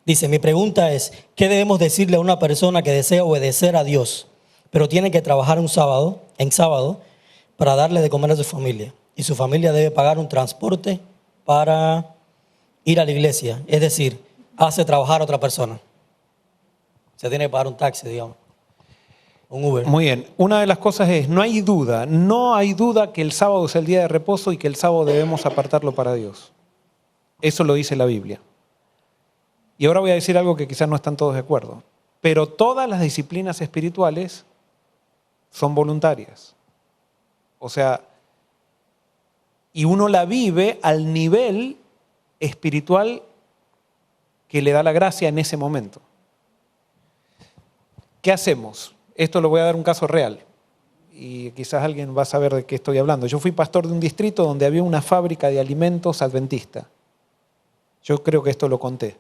Dice, mi pregunta es, ¿qué debemos decirle a una persona que desea obedecer a Dios, pero tiene que trabajar en sábado, para darle de comer a su familia? Y su familia debe pagar un transporte para ir a la iglesia. Es decir, hace trabajar a otra persona. Se tiene que pagar un taxi, digamos. Un Uber. Muy bien. Una de las cosas es, no hay duda que el sábado es el día de reposo y que el sábado debemos apartarlo para Dios. Eso lo dice la Biblia. Y ahora voy a decir algo que quizás no están todos de acuerdo. Pero todas las disciplinas espirituales son voluntarias. O sea, y uno la vive al nivel espiritual que le da la gracia en ese momento. ¿Qué hacemos? Esto lo voy a dar un caso real y quizás alguien va a saber de qué estoy hablando. Yo fui pastor de un distrito donde había una fábrica de alimentos adventista. Yo creo que esto lo conté.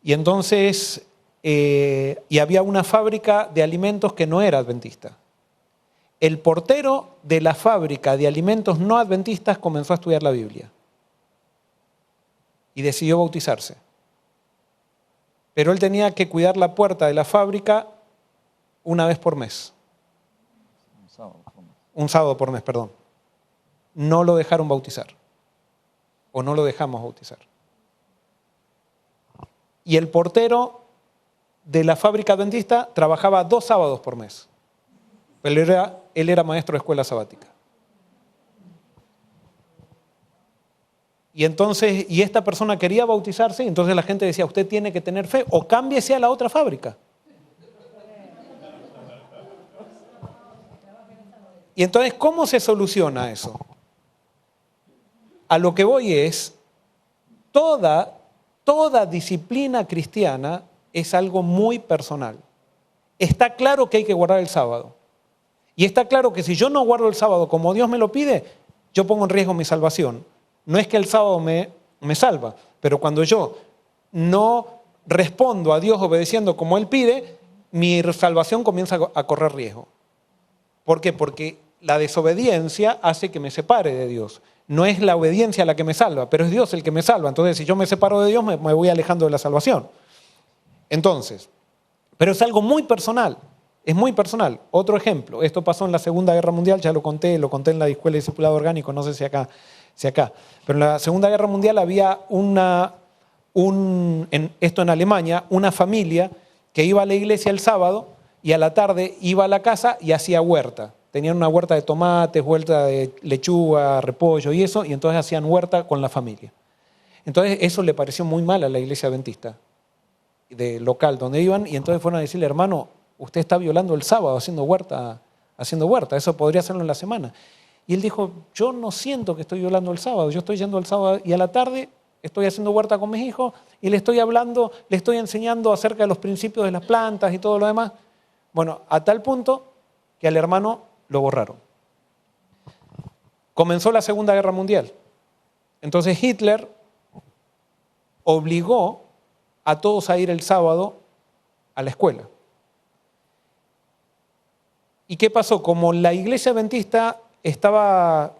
Y entonces, y había una fábrica de alimentos que no era adventista. El portero de la fábrica de alimentos no adventistas comenzó a estudiar la Biblia y decidió bautizarse. Pero él tenía que cuidar la puerta de la fábrica una vez por mes. Un sábado por mes, perdón. No lo dejaron bautizar. O no lo dejamos bautizar. Y el portero de la fábrica adventista trabajaba 2 sábados por mes. Él era maestro de escuela sabática. Y entonces, y esta persona quería bautizarse, y entonces la gente decía, usted tiene que tener fe o cámbiese a la otra fábrica. Y entonces, ¿cómo se soluciona eso? A lo que voy es, toda disciplina cristiana es algo muy personal. Está claro que hay que guardar el sábado. Y está claro que si yo no guardo el sábado como Dios me lo pide, yo pongo en riesgo mi salvación. No es que el sábado me salva, pero cuando yo no respondo a Dios obedeciendo como Él pide, mi salvación comienza a correr riesgo. ¿Por qué? Porque la desobediencia hace que me separe de Dios. No es la obediencia la que me salva, pero es Dios el que me salva. Entonces, si yo me separo de Dios, me voy alejando de la salvación. Entonces, pero es algo muy personal. Es muy personal. Otro ejemplo, esto pasó en la Segunda Guerra Mundial, ya lo conté en la Escuela de Discipulado Orgánico, no sé si acá. Pero en la Segunda Guerra Mundial había esto en Alemania, una familia que iba a la iglesia el sábado y a la tarde iba a la casa y hacía huerta. Tenían una huerta de tomates, huerta de lechuga, repollo y eso, y entonces hacían huerta con la familia. Entonces eso le pareció muy mal a la iglesia adventista, de local donde iban, y entonces fueron a decirle, hermano, usted está violando el sábado haciendo huerta, eso podría hacerlo en la semana. Y él dijo, yo no siento que estoy violando el sábado, yo estoy yendo el sábado y a la tarde estoy haciendo huerta con mis hijos y le estoy hablando, le estoy enseñando acerca de los principios de las plantas y todo lo demás. Bueno, a tal punto que al hermano lo borraron. Comenzó la Segunda Guerra Mundial. Entonces Hitler obligó a todos a ir el sábado a la escuela. ¿Y qué pasó? Como la iglesia adventista estaba,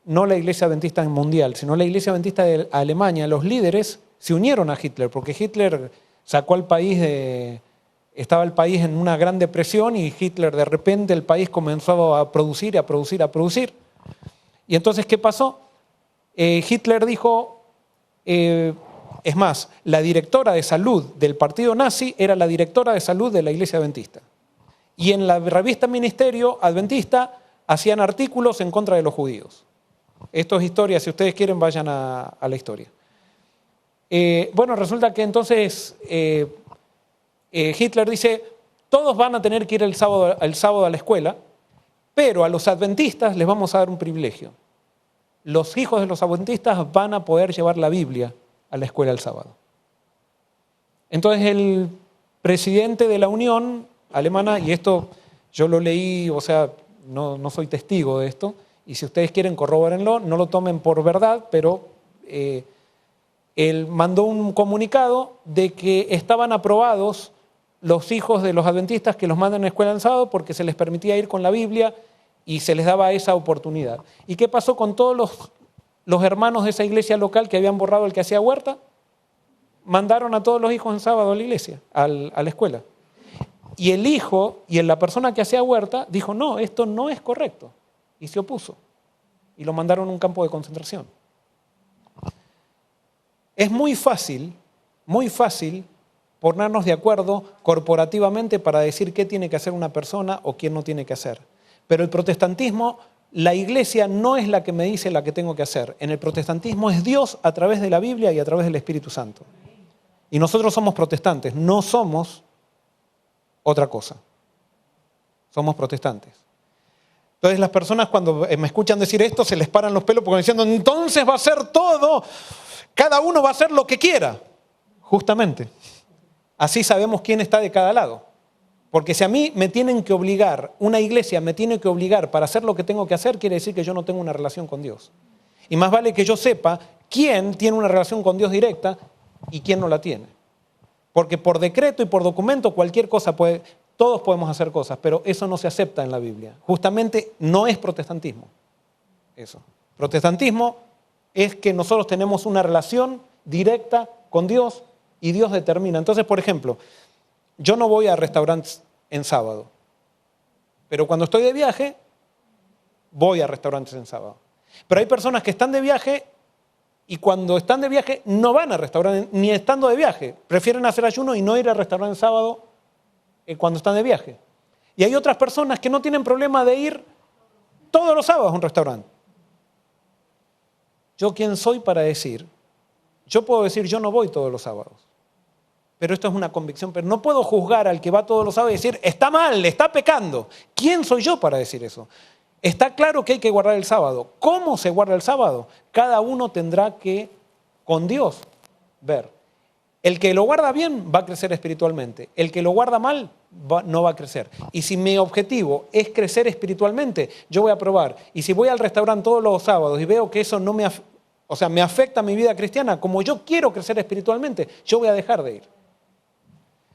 no la iglesia adventista mundial, sino la iglesia adventista de Alemania, los líderes se unieron a Hitler, porque Hitler sacó al país estaba el país en una gran depresión y Hitler de repente el país comenzó a producir. Y entonces, ¿qué pasó? Hitler dijo, es más, la directora de salud del partido nazi era la directora de salud de la iglesia adventista. Y en la revista Ministerio Adventista hacían artículos en contra de los judíos. Esto es historia, si ustedes quieren vayan a la historia. Bueno, resulta que entonces Hitler dice, todos van a tener que ir el sábado a la escuela, pero a los adventistas les vamos a dar un privilegio. Los hijos de los adventistas van a poder llevar la Biblia a la escuela el sábado. Entonces el presidente de la Unión Alemana, y esto yo lo leí, o sea, no soy testigo de esto, y si ustedes quieren corrobórenlo, no lo tomen por verdad, pero él mandó un comunicado de que estaban aprobados los hijos de los adventistas que los mandan a la escuela el sábado porque se les permitía ir con la Biblia y se les daba esa oportunidad. ¿Y qué pasó con todos los hermanos de esa iglesia local que habían borrado el que hacía huerta? Mandaron a todos los hijos en sábado a la iglesia, a la escuela. Y el hijo y la persona que hacía huerta dijo, no, esto no es correcto. Y se opuso. Y lo mandaron a un campo de concentración. Es muy fácil ponernos de acuerdo corporativamente para decir qué tiene que hacer una persona o quién no tiene que hacer. Pero el protestantismo, la iglesia no es la que me dice la que tengo que hacer. En el protestantismo es Dios a través de la Biblia y a través del Espíritu Santo. Y nosotros somos protestantes, no somos otra cosa. Somos protestantes. Entonces las personas cuando me escuchan decir esto se les paran los pelos porque diciendo, entonces va a ser todo, cada uno va a hacer lo que quiera. Justamente. Así sabemos quién está de cada lado. Porque si a mí me tienen que obligar, una iglesia me tiene que obligar para hacer lo que tengo que hacer, quiere decir que yo no tengo una relación con Dios. Y más vale que yo sepa quién tiene una relación con Dios directa y quién no la tiene. Porque por decreto y por documento cualquier cosa todos podemos hacer cosas, pero eso no se acepta en la Biblia. Justamente no es protestantismo. Eso. Protestantismo es que nosotros tenemos una relación directa con Dios y Dios determina. Entonces, por ejemplo, yo no voy a restaurantes en sábado, pero cuando estoy de viaje, voy a restaurantes en sábado. Pero hay personas que están de viaje y cuando están de viaje no van a restaurantes, ni estando de viaje. Prefieren hacer ayuno y no ir al restaurante sábado cuando están de viaje. Y hay otras personas que no tienen problema de ir todos los sábados a un restaurante. ¿Yo quién soy para decir? Yo puedo decir, yo no voy todos los sábados. Pero esto es una convicción. Pero no puedo juzgar al que va todos los sábados y decir, está mal, está pecando. ¿Quién soy yo para decir eso? Está claro que hay que guardar el sábado. ¿Cómo se guarda el sábado? Cada uno tendrá que, con Dios, ver. El que lo guarda bien va a crecer espiritualmente. El que lo guarda mal no va a crecer. Y si mi objetivo es crecer espiritualmente, yo voy a probar. Y si voy al restaurante todos los sábados y veo que eso no me afecta a mi vida cristiana, como yo quiero crecer espiritualmente, yo voy a dejar de ir.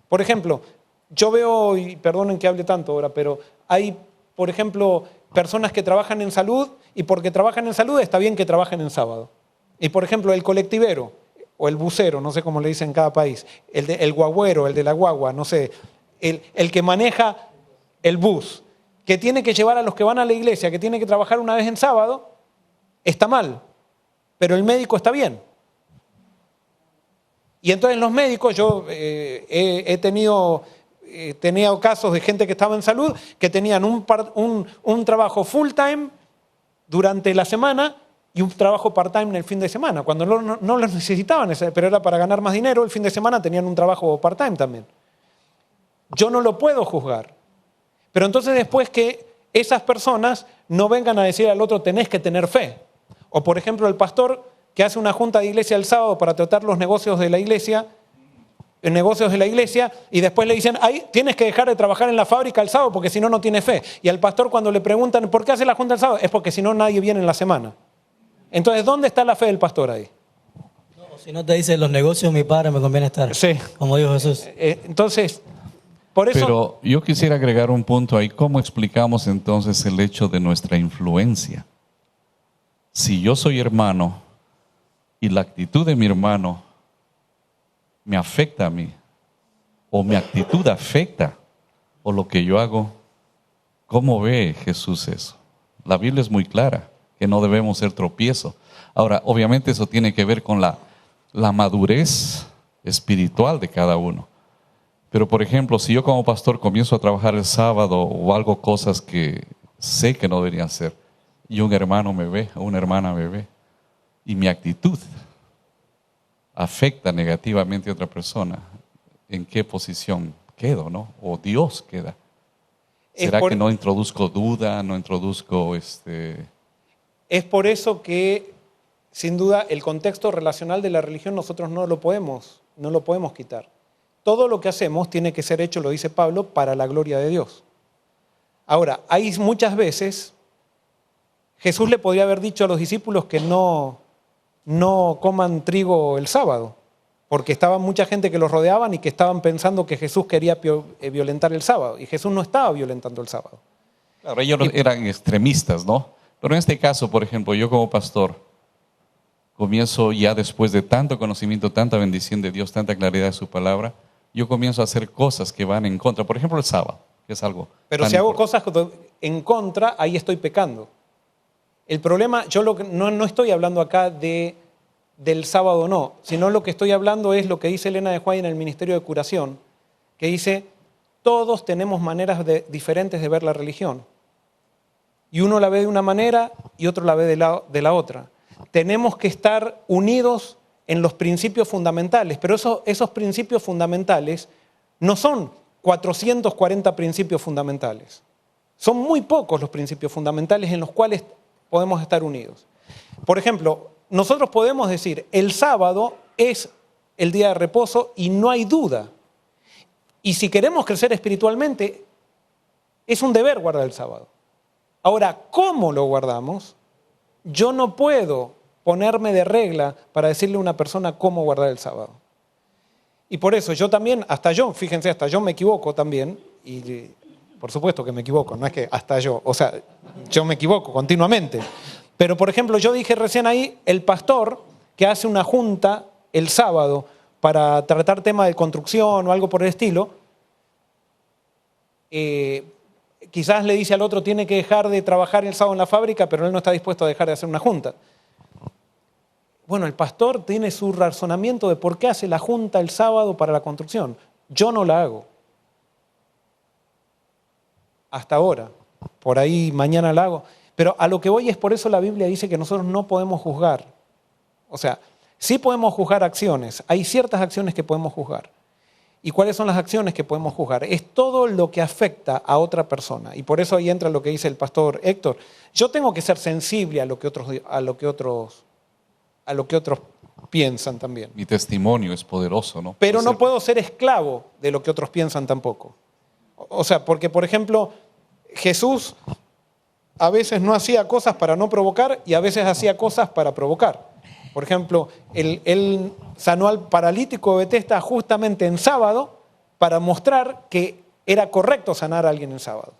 Por ejemplo, yo veo, y perdonen que hable tanto ahora, pero hay, por ejemplo, personas que trabajan en salud y porque trabajan en salud está bien que trabajen en sábado. Y por ejemplo, el colectivero o el busero, no sé cómo le dicen en cada país, el guagüero, el de la guagua, no sé, el que maneja el bus, que tiene que llevar a los que van a la iglesia, que tiene que trabajar una vez en sábado, está mal, pero el médico está bien. Y entonces los médicos, yo he tenido tenido casos de gente que estaba en salud que tenían un trabajo full time durante la semana y un trabajo part-time en el fin de semana, cuando no los necesitaban, pero era para ganar más dinero, el fin de semana tenían un trabajo part-time también. Yo no lo puedo juzgar. Pero entonces después que esas personas no vengan a decir al otro, tenés que tener fe. O por ejemplo el pastor que hace una junta de iglesia el sábado para tratar los negocios de la iglesia, y después le dicen, ay, tienes que dejar de trabajar en la fábrica el sábado porque si no, no tienes fe. Y al pastor cuando le preguntan, ¿por qué hace la junta el sábado? Es porque si no, nadie viene en la semana. Entonces, ¿dónde está la fe del pastor ahí? No, si no te dice los negocios, mi padre me conviene estar. Sí. Como dijo Jesús. Entonces, por eso... Pero yo quisiera agregar un punto ahí. ¿Cómo explicamos entonces el hecho de nuestra influencia? Si yo soy hermano y la actitud de mi hermano me afecta a mí, o mi actitud afecta, o lo que yo hago, ¿cómo ve Jesús eso? La Biblia es muy clara, que no debemos ser tropiezo. Ahora, obviamente eso tiene que ver con la madurez espiritual de cada uno. Pero, por ejemplo, si yo como pastor comienzo a trabajar el sábado o hago cosas que sé que no deberían ser, y un hermano me ve, o una hermana me ve, y mi actitud afecta negativamente a otra persona, ¿en qué posición quedo, no? O Dios queda. ¿Será que no introduzco duda, no introduzco Es por eso que, sin duda, el contexto relacional de la religión nosotros no lo podemos quitar. Todo lo que hacemos tiene que ser hecho, lo dice Pablo, para la gloria de Dios. Ahora, hay muchas veces, Jesús le podría haber dicho a los discípulos que no coman trigo el sábado, porque estaba mucha gente que los rodeaban y que estaban pensando que Jesús quería violentar el sábado, y Jesús no estaba violentando el sábado. Claro, ellos eran extremistas, ¿no? Pero en este caso, por ejemplo, yo como pastor, comienzo ya después de tanto conocimiento, tanta bendición de Dios, tanta claridad de su palabra, yo comienzo a hacer cosas que van en contra. Por ejemplo, el sábado, que es algo... Pero si hago cosas en contra, ahí estoy pecando. El problema, yo no estoy hablando acá del sábado no, sino lo que estoy hablando es lo que dice Elena de White en el Ministerio de Curación, que dice, todos tenemos maneras diferentes de ver la religión. Y uno la ve de una manera y otro la ve de la otra. Tenemos que estar unidos en los principios fundamentales, pero esos principios fundamentales no son 440 principios fundamentales. Son muy pocos los principios fundamentales en los cuales podemos estar unidos. Por ejemplo, nosotros podemos decir, el sábado es el día de reposo y no hay duda. Y si queremos crecer espiritualmente, es un deber guardar el sábado. Ahora, ¿cómo lo guardamos? Yo no puedo ponerme de regla para decirle a una persona cómo guardar el sábado. Y por eso yo también, fíjense, hasta yo me equivoco también, y por supuesto que me equivoco, no es que hasta yo, o sea, yo me equivoco continuamente. Pero por ejemplo, yo dije recién ahí, el pastor que hace una junta el sábado para tratar temas de construcción o algo por el estilo, quizás le dice al otro, tiene que dejar de trabajar el sábado en la fábrica, pero él no está dispuesto a dejar de hacer una junta. Bueno, el pastor tiene su razonamiento de por qué hace la junta el sábado para la construcción. Yo no la hago. Hasta ahora. Por ahí mañana la hago. Pero a lo que voy es por eso la Biblia dice que nosotros no podemos juzgar. O sea, sí podemos juzgar acciones. Hay ciertas acciones que podemos juzgar. ¿Y cuáles son las acciones que podemos juzgar? Es todo lo que afecta a otra persona. Y por eso ahí entra lo que dice el pastor Héctor. Yo tengo que ser sensible a lo que otros piensan también. Mi testimonio es poderoso, ¿no? Pero no puedo ser esclavo de lo que otros piensan tampoco. O sea, porque por ejemplo, Jesús a veces no hacía cosas para no provocar y a veces hacía cosas para provocar. Por ejemplo, él sanó al paralítico de Betesda justamente en sábado para mostrar que era correcto sanar a alguien en sábado.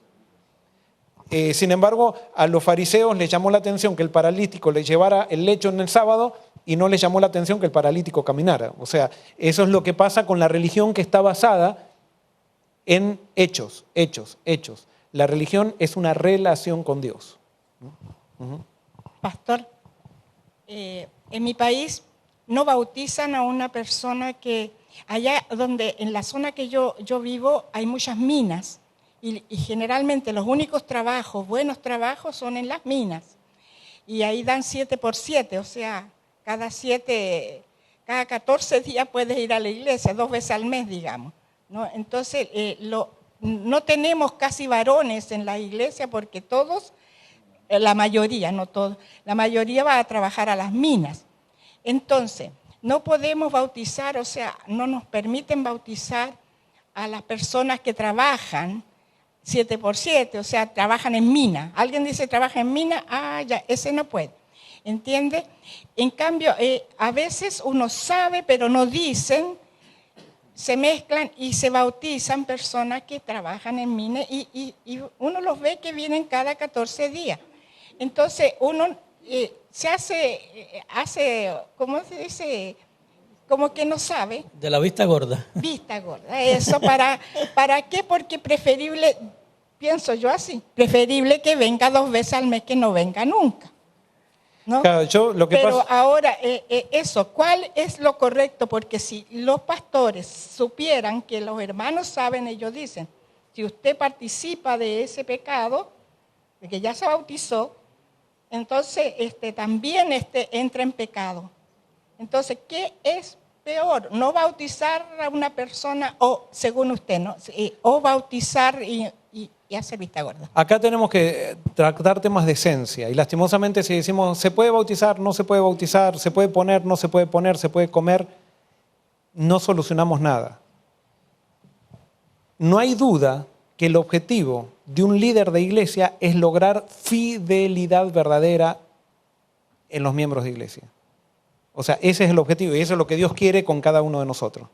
Sin embargo, a los fariseos les llamó la atención que el paralítico les llevara el lecho en el sábado y no les llamó la atención que el paralítico caminara. O sea, eso es lo que pasa con la religión que está basada en hechos. La religión es una relación con Dios. Pastor, en mi país no bautizan a una persona que Allá donde, en la zona que yo vivo, hay muchas minas y generalmente los únicos trabajos, buenos trabajos, son en las minas. Y ahí dan 7x7, o sea, cada 14 días puedes ir a la iglesia, 2 veces al mes, digamos, ¿no? Entonces, no tenemos casi varones en la iglesia porque todos, la mayoría, no todos, la mayoría va a trabajar a las minas. Entonces, no podemos bautizar, o sea, no nos permiten bautizar a las personas que trabajan 7x7, o sea, trabajan en mina. Alguien dice trabaja en mina, ya, ese no puede. ¿Entiende? En cambio, a veces uno sabe, pero no dicen, se mezclan y se bautizan personas que trabajan en mina y uno los ve que vienen cada 14 días. Entonces, uno se hace, ¿cómo se dice? Como que no sabe. De la vista gorda. Vista gorda, eso, ¿para qué? Porque preferible, pienso yo así, preferible que venga 2 veces al mes que no venga nunca. ¿No? Claro, Pero ahora, eso, ¿cuál es lo correcto? Porque si los pastores supieran que los hermanos saben, ellos dicen, si usted participa de ese pecado, de que ya se bautizó, entonces también entra en pecado. Entonces, ¿qué es peor? No bautizar a una persona, o según usted, ¿no? O bautizar y hacer vista gorda. Acá tenemos que tratar temas de esencia y lastimosamente si decimos se puede bautizar, no se puede bautizar, se puede poner, no se puede poner, se puede comer, no solucionamos nada. No hay duda que el objetivo de un líder de iglesia es lograr fidelidad verdadera en los miembros de iglesia. O sea, ese es el objetivo y eso es lo que Dios quiere con cada uno de nosotros.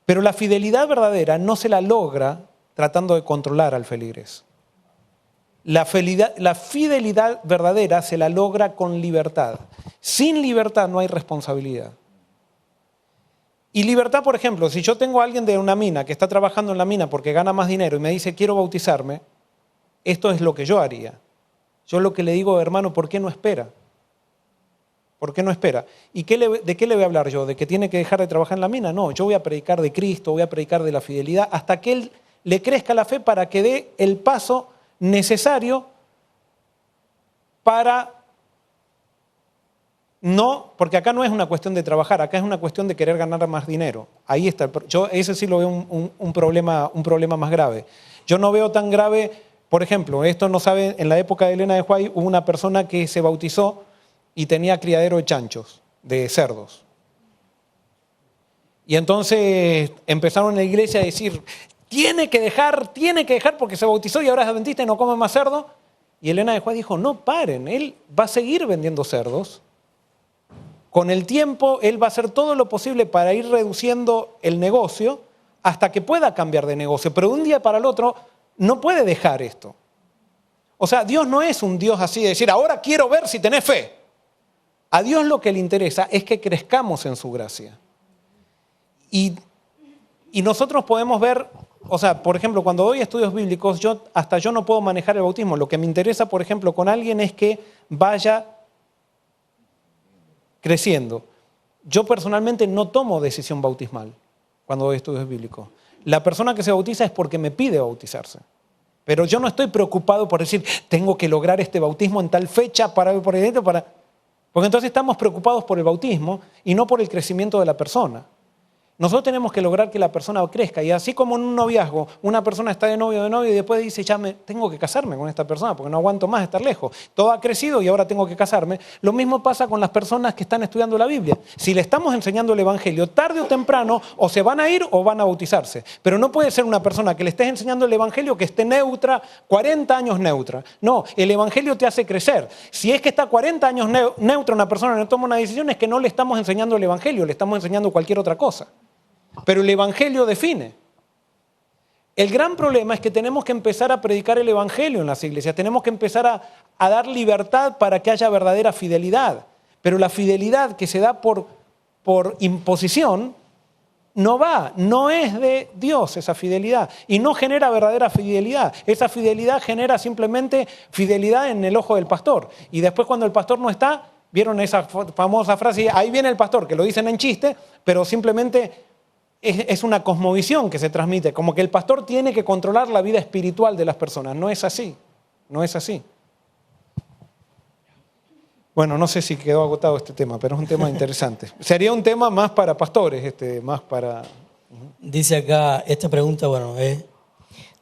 Pero la fidelidad verdadera no se la logra tratando de controlar al feligres. La fidelidad verdadera se la logra con libertad. Sin libertad no hay responsabilidad. Y libertad, por ejemplo, si yo tengo a alguien de una mina que está trabajando en la mina porque gana más dinero y me dice quiero bautizarme, esto es lo que yo haría. Yo lo que le digo, hermano, ¿por qué no espera? ¿Por qué no espera? ¿Y de qué le voy a hablar yo? ¿De que tiene que dejar de trabajar en la mina? No, yo voy a predicar de Cristo, voy a predicar de la fidelidad hasta que él le crezca la fe para que dé el paso necesario para no, porque acá no es una cuestión de trabajar, acá es una cuestión de querer ganar más dinero. Ahí está, yo ese sí lo veo un problema más grave. Yo no veo tan grave, por ejemplo, esto no sabe, en la época de Elena de White hubo una persona que se bautizó y tenía criadero de chanchos, de cerdos. Y entonces empezaron en la iglesia a decir, tiene que dejar porque se bautizó y ahora es adventista y no come más cerdo. Y Elena de White dijo, no paren, él va a seguir vendiendo cerdos. Con el tiempo, él va a hacer todo lo posible para ir reduciendo el negocio hasta que pueda cambiar de negocio. Pero de un día para el otro no puede dejar esto. O sea, Dios no es un Dios así de decir, ahora quiero ver si tenés fe. A Dios lo que le interesa es que crezcamos en su gracia. Y nosotros podemos ver, o sea, por ejemplo, cuando doy estudios bíblicos, yo no puedo manejar el bautismo. Lo que me interesa, por ejemplo, con alguien es que vaya creciendo. Yo personalmente no tomo decisión bautismal cuando doy estudios bíblicos. La persona que se bautiza es porque me pide bautizarse. Pero yo no estoy preocupado por decir, tengo que lograr este bautismo en tal fecha porque entonces estamos preocupados por el bautismo y no por el crecimiento de la persona. Nosotros tenemos que lograr que la persona crezca y así como en un noviazgo, una persona está de novio y después dice, tengo que casarme con esta persona porque no aguanto más estar lejos. Todo ha crecido y ahora tengo que casarme. Lo mismo pasa con las personas que están estudiando la Biblia. Si le estamos enseñando el Evangelio, tarde o temprano o se van a ir o van a bautizarse. Pero no puede ser una persona que le estés enseñando el Evangelio que esté neutra, 40 años neutra. No, el Evangelio te hace crecer. Si es que está 40 años neutra una persona y no toma una decisión, es que no le estamos enseñando el Evangelio, le estamos enseñando cualquier otra cosa. Pero el Evangelio define. El gran problema es que tenemos que empezar a predicar el Evangelio en las iglesias. Tenemos que empezar a dar libertad para que haya verdadera fidelidad. Pero la fidelidad que se da por imposición no es de Dios esa fidelidad. Y no genera verdadera fidelidad. Esa fidelidad genera simplemente fidelidad en el ojo del pastor. Y después cuando el pastor no está, vieron esa famosa frase, ahí viene el pastor, que lo dicen en chiste, pero simplemente es una cosmovisión que se transmite, como que el pastor tiene que controlar la vida espiritual de las personas. No es así, no es así. Bueno, no sé si quedó agotado este tema, pero es un tema interesante. Sería un tema más para pastores, más para... Dice acá, esta pregunta, bueno,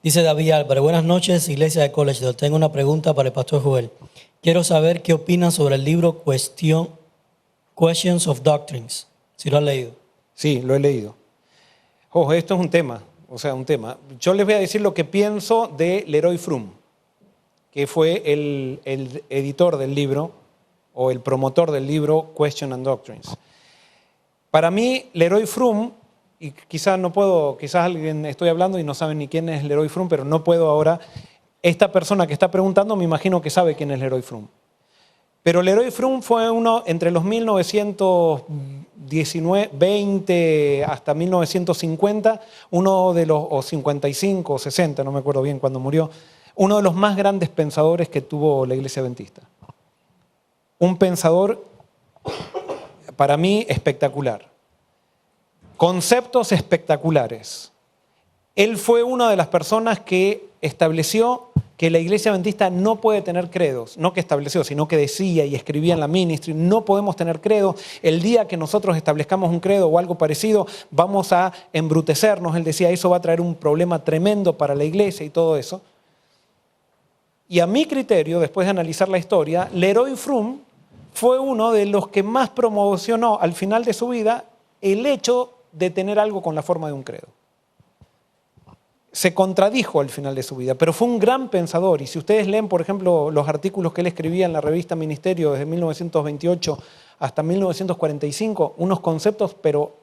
dice David Álvarez, buenas noches, Iglesia de College. Tengo una pregunta para el pastor Joel. Quiero saber qué opina sobre el libro Questions of Doctrines, si lo has leído. Sí, lo he leído. Ojo, esto es un tema, un tema. Yo les voy a decir lo que pienso de Leroy Froom, que fue el editor del libro, o el promotor del libro Questions and Doctrines. Para mí, Leroy Froom, y quizás alguien estoy hablando y no saben ni quién es Leroy Froom, pero no puedo ahora. Esta persona que está preguntando me imagino que sabe quién es Leroy Froom. Pero Leroy Froom fue uno entre los 1920 hasta 1950, uno de los, o 55 o 60, no me acuerdo bien cuándo murió, uno de los más grandes pensadores que tuvo la Iglesia Adventista. Un pensador, para mí, espectacular. Conceptos espectaculares. Él fue una de las personas que estableció que la Iglesia Adventista no puede tener credos. No que estableció, sino que decía y escribía en la ministry, no podemos tener credos. El día que nosotros establezcamos un credo o algo parecido, vamos a embrutecernos. Él decía, eso va a traer un problema tremendo para la Iglesia y todo eso. Y a mi criterio, después de analizar la historia, Leroy Froom fue uno de los que más promocionó al final de su vida el hecho de tener algo con la forma de un credo. Se contradijo al final de su vida, pero fue un gran pensador. Y si ustedes leen, por ejemplo, los artículos que él escribía en la revista Ministerio desde 1928 hasta 1945, unos conceptos, pero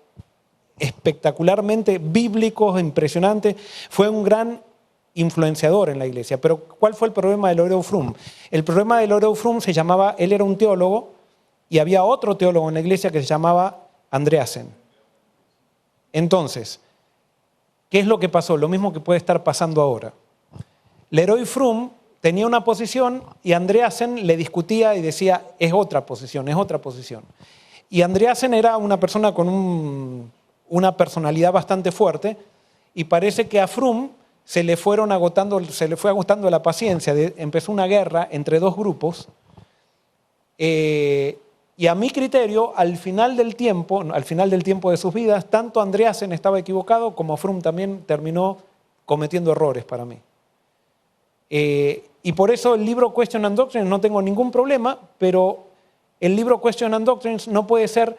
espectacularmente bíblicos, impresionantes, fue un gran influenciador en la iglesia. Pero ¿cuál fue el problema de Leroy Froom? El problema de Leroy Froom se llamaba, él era un teólogo y había otro teólogo en la iglesia que se llamaba Andreasen. Entonces, ¿qué es lo que pasó? Lo mismo que puede estar pasando ahora. Leroy Froom tenía una posición y Andreasen le discutía y decía, es otra posición, es otra posición. Y Andreasen era una persona con una personalidad bastante fuerte y parece que a Froom se le fue agotando la paciencia. Empezó una guerra entre dos grupos. Y a mi criterio, al final del tiempo de sus vidas, tanto Andreasen estaba equivocado como Froom también terminó cometiendo errores para mí. Y por eso el libro Questions and Doctrines no tengo ningún problema, pero el libro Questions and Doctrines no puede ser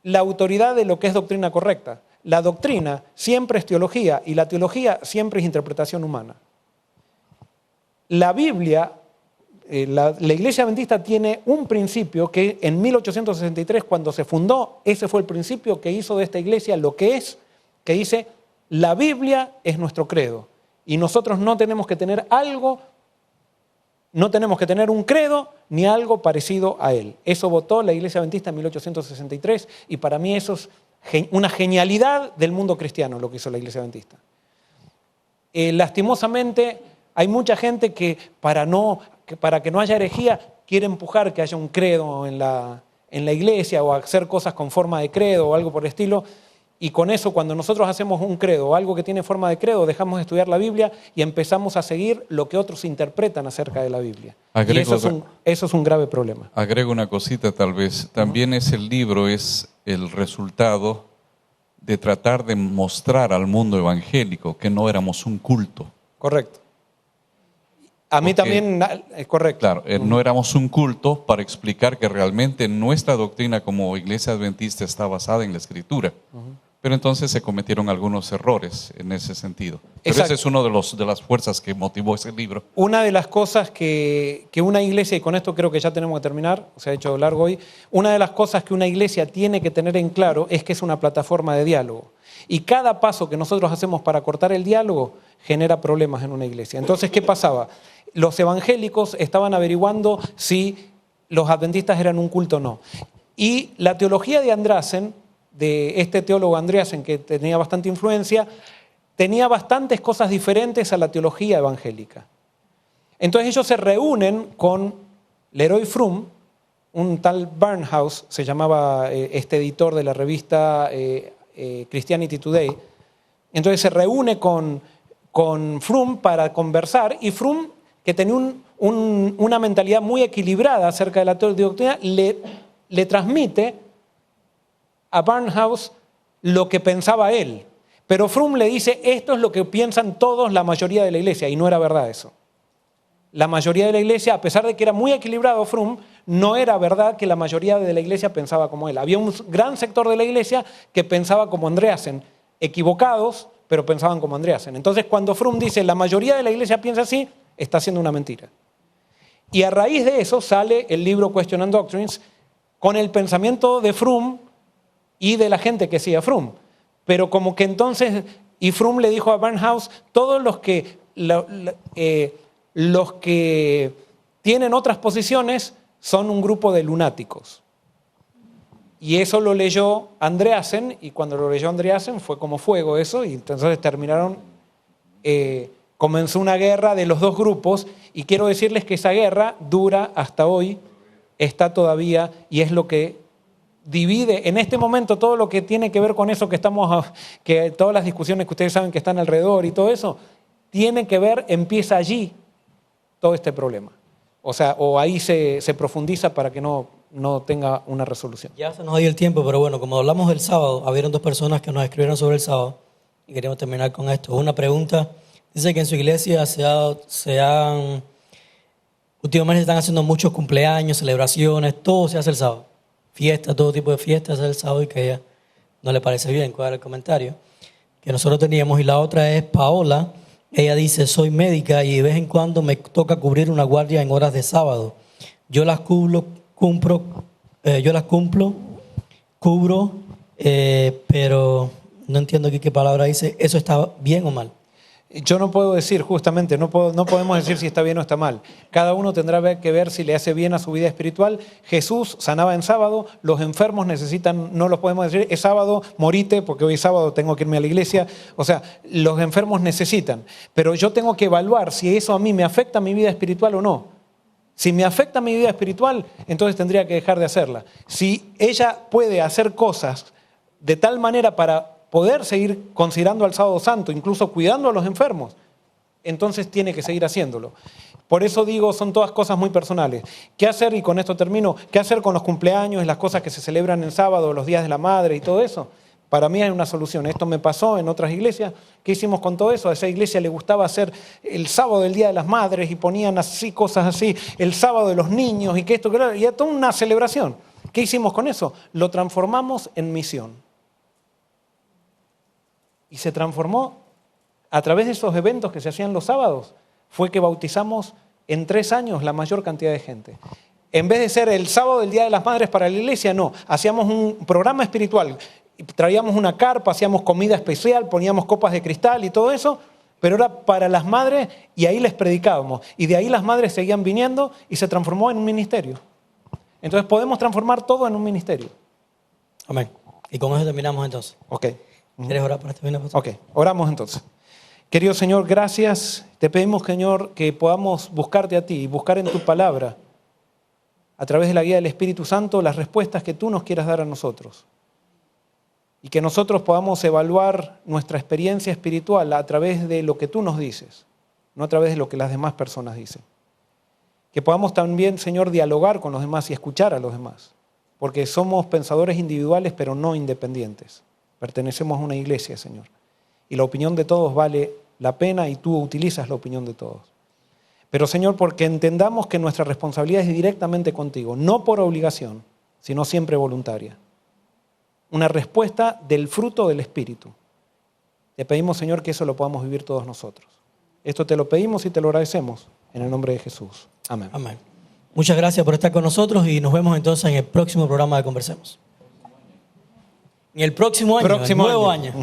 la autoridad de lo que es doctrina correcta. La doctrina siempre es teología y la teología siempre es interpretación humana. La Biblia, la Iglesia Adventista tiene un principio que en 1863, cuando se fundó, ese fue el principio que hizo de esta iglesia lo que es, que dice, la Biblia es nuestro credo y nosotros no tenemos que tener un credo ni algo parecido a él. Eso votó la Iglesia Adventista en 1863 y para mí eso es una genialidad del mundo cristiano lo que hizo la Iglesia Adventista. Lastimosamente hay mucha gente que para que no haya herejía quiere empujar que haya un credo en la iglesia o hacer cosas con forma de credo o algo por el estilo. Y con eso, cuando nosotros hacemos un credo o algo que tiene forma de credo, dejamos de estudiar la Biblia y empezamos a seguir lo que otros interpretan acerca de la Biblia. Y eso es un grave problema. Agrego una cosita tal vez. También el libro es el resultado de tratar de mostrar al mundo evangélico que no éramos un culto. Correcto. A mí también es correcto. Claro, no éramos un culto para explicar que realmente nuestra doctrina como Iglesia Adventista está basada en la Escritura. Pero entonces se cometieron algunos errores en ese sentido. Pero ese es uno de las fuerzas que motivó ese libro. Una de las cosas que una iglesia, y con esto creo que ya tenemos que terminar, se ha hecho largo hoy, una de las cosas que una iglesia tiene que tener en claro es que es una plataforma de diálogo. Y cada paso que nosotros hacemos para cortar el diálogo genera problemas en una iglesia. Entonces, ¿qué pasaba? Los evangélicos estaban averiguando si los adventistas eran un culto o no. Y la teología de Andreasen, de este teólogo Andreasen, que tenía bastante influencia, tenía bastantes cosas diferentes a la teología evangélica. Entonces ellos se reúnen con Leroy Froom, un tal Barnhouse, se llamaba este editor de la revista Christianity Today. Entonces se reúne con Fromm para conversar, y Fromm, que tenía una mentalidad muy equilibrada acerca de la doctrina, le transmite a Barnhouse lo que pensaba él. Pero Fromm le dice, esto es lo que piensan todos, la mayoría de la iglesia, y no era verdad eso. La mayoría de la iglesia, a pesar de que era muy equilibrado Fromm, no era verdad que la mayoría de la iglesia pensaba como él. Había un gran sector de la iglesia que pensaba como Andreasen, equivocados, pero pensaban como Andreasen. Entonces, cuando Fromm dice, la mayoría de la iglesia piensa así, está haciendo una mentira. Y a raíz de eso sale el libro Question and Doctrines, con el pensamiento de Fromm y de la gente que sigue a Fromm. Pero como que entonces, y Fromm le dijo a Barnhouse, todos los que tienen otras posiciones son un grupo de lunáticos. Y eso lo leyó Andreasen, y cuando lo leyó Andreasen fue como fuego eso, y entonces comenzó una guerra de los dos grupos, y quiero decirles que esa guerra dura hasta hoy, está todavía, y es lo que divide en este momento todo lo que tiene que ver con eso que todas las discusiones que ustedes saben que están alrededor y todo eso, tiene que ver, empieza allí todo este problema. O sea, o ahí se profundiza para que no tenga una resolución. Ya se nos dio el tiempo, pero bueno, como hablamos del sábado, habieron dos personas que nos escribieron sobre el sábado y queremos terminar con esto. Una pregunta, dice que en su iglesia últimamente están haciendo muchos cumpleaños, celebraciones, todo se hace el sábado. Fiestas, todo tipo de fiestas el sábado, y que a ella no le parece bien. ¿Cuál era el comentario que nosotros teníamos? Y la otra es Paola. Ella dice, soy médica y de vez en cuando me toca cubrir una guardia en horas de sábado. Yo las cubro, pero no entiendo aquí qué palabra dice. ¿Eso está bien o mal? Yo no puedo decir, justamente, no podemos decir si está bien o está mal. Cada uno tendrá que ver si le hace bien a su vida espiritual. Jesús sanaba en sábado, los enfermos necesitan, no los podemos decir, es sábado, morite, porque hoy es sábado, tengo que irme a la iglesia. O sea, los enfermos necesitan. Pero yo tengo que evaluar si eso a mí me afecta a mi vida espiritual o no. Si me afecta a mi vida espiritual, entonces tendría que dejar de hacerla. Si ella puede hacer cosas de tal manera para poder seguir considerando al sábado santo, incluso cuidando a los enfermos, entonces tiene que seguir haciéndolo. Por eso digo, son todas cosas muy personales. ¿Qué hacer? Y con esto termino. ¿Qué hacer con los cumpleaños, las cosas que se celebran en sábado, los días de la madre y todo eso? Para mí hay una solución. Esto me pasó en otras iglesias. ¿Qué hicimos con todo eso? A esa iglesia le gustaba hacer el sábado del Día de las Madres y ponían así cosas así, el sábado de los niños y que esto, que era, y era toda una celebración. ¿Qué hicimos con eso? Lo transformamos en misión. Y se transformó a través de esos eventos que se hacían los sábados. Fue que bautizamos en 3 años la mayor cantidad de gente. En vez de ser el sábado del Día de las Madres para la iglesia, no. Hacíamos un programa espiritual. Traíamos una carpa, hacíamos comida especial, poníamos copas de cristal y todo eso, pero era para las madres y ahí les predicábamos. Y de ahí las madres seguían viniendo y se transformó en un ministerio. Entonces podemos transformar todo en un ministerio. Amén. Y con eso terminamos entonces. Ok. ¿Quieres orar para terminar? Ok, oramos entonces. Querido Señor, gracias. Te pedimos, Señor, que podamos buscarte a ti y buscar en tu palabra, a través de la guía del Espíritu Santo, las respuestas que tú nos quieras dar a nosotros. Y que nosotros podamos evaluar nuestra experiencia espiritual a través de lo que tú nos dices, no a través de lo que las demás personas dicen. Que podamos también, Señor, dialogar con los demás y escuchar a los demás, porque somos pensadores individuales pero no independientes. Pertenecemos a una iglesia, Señor. Y la opinión de todos vale la pena y tú utilizas la opinión de todos. Pero, Señor, porque entendamos que nuestra responsabilidad es directamente contigo, no por obligación, sino siempre voluntaria. Una respuesta del fruto del Espíritu. Te pedimos, Señor, que eso lo podamos vivir todos nosotros. Esto te lo pedimos y te lo agradecemos en el nombre de Jesús. Amén. Amén. Muchas gracias por estar con nosotros y nos vemos entonces en el próximo programa de Conversemos. En el próximo año, el nuevo año.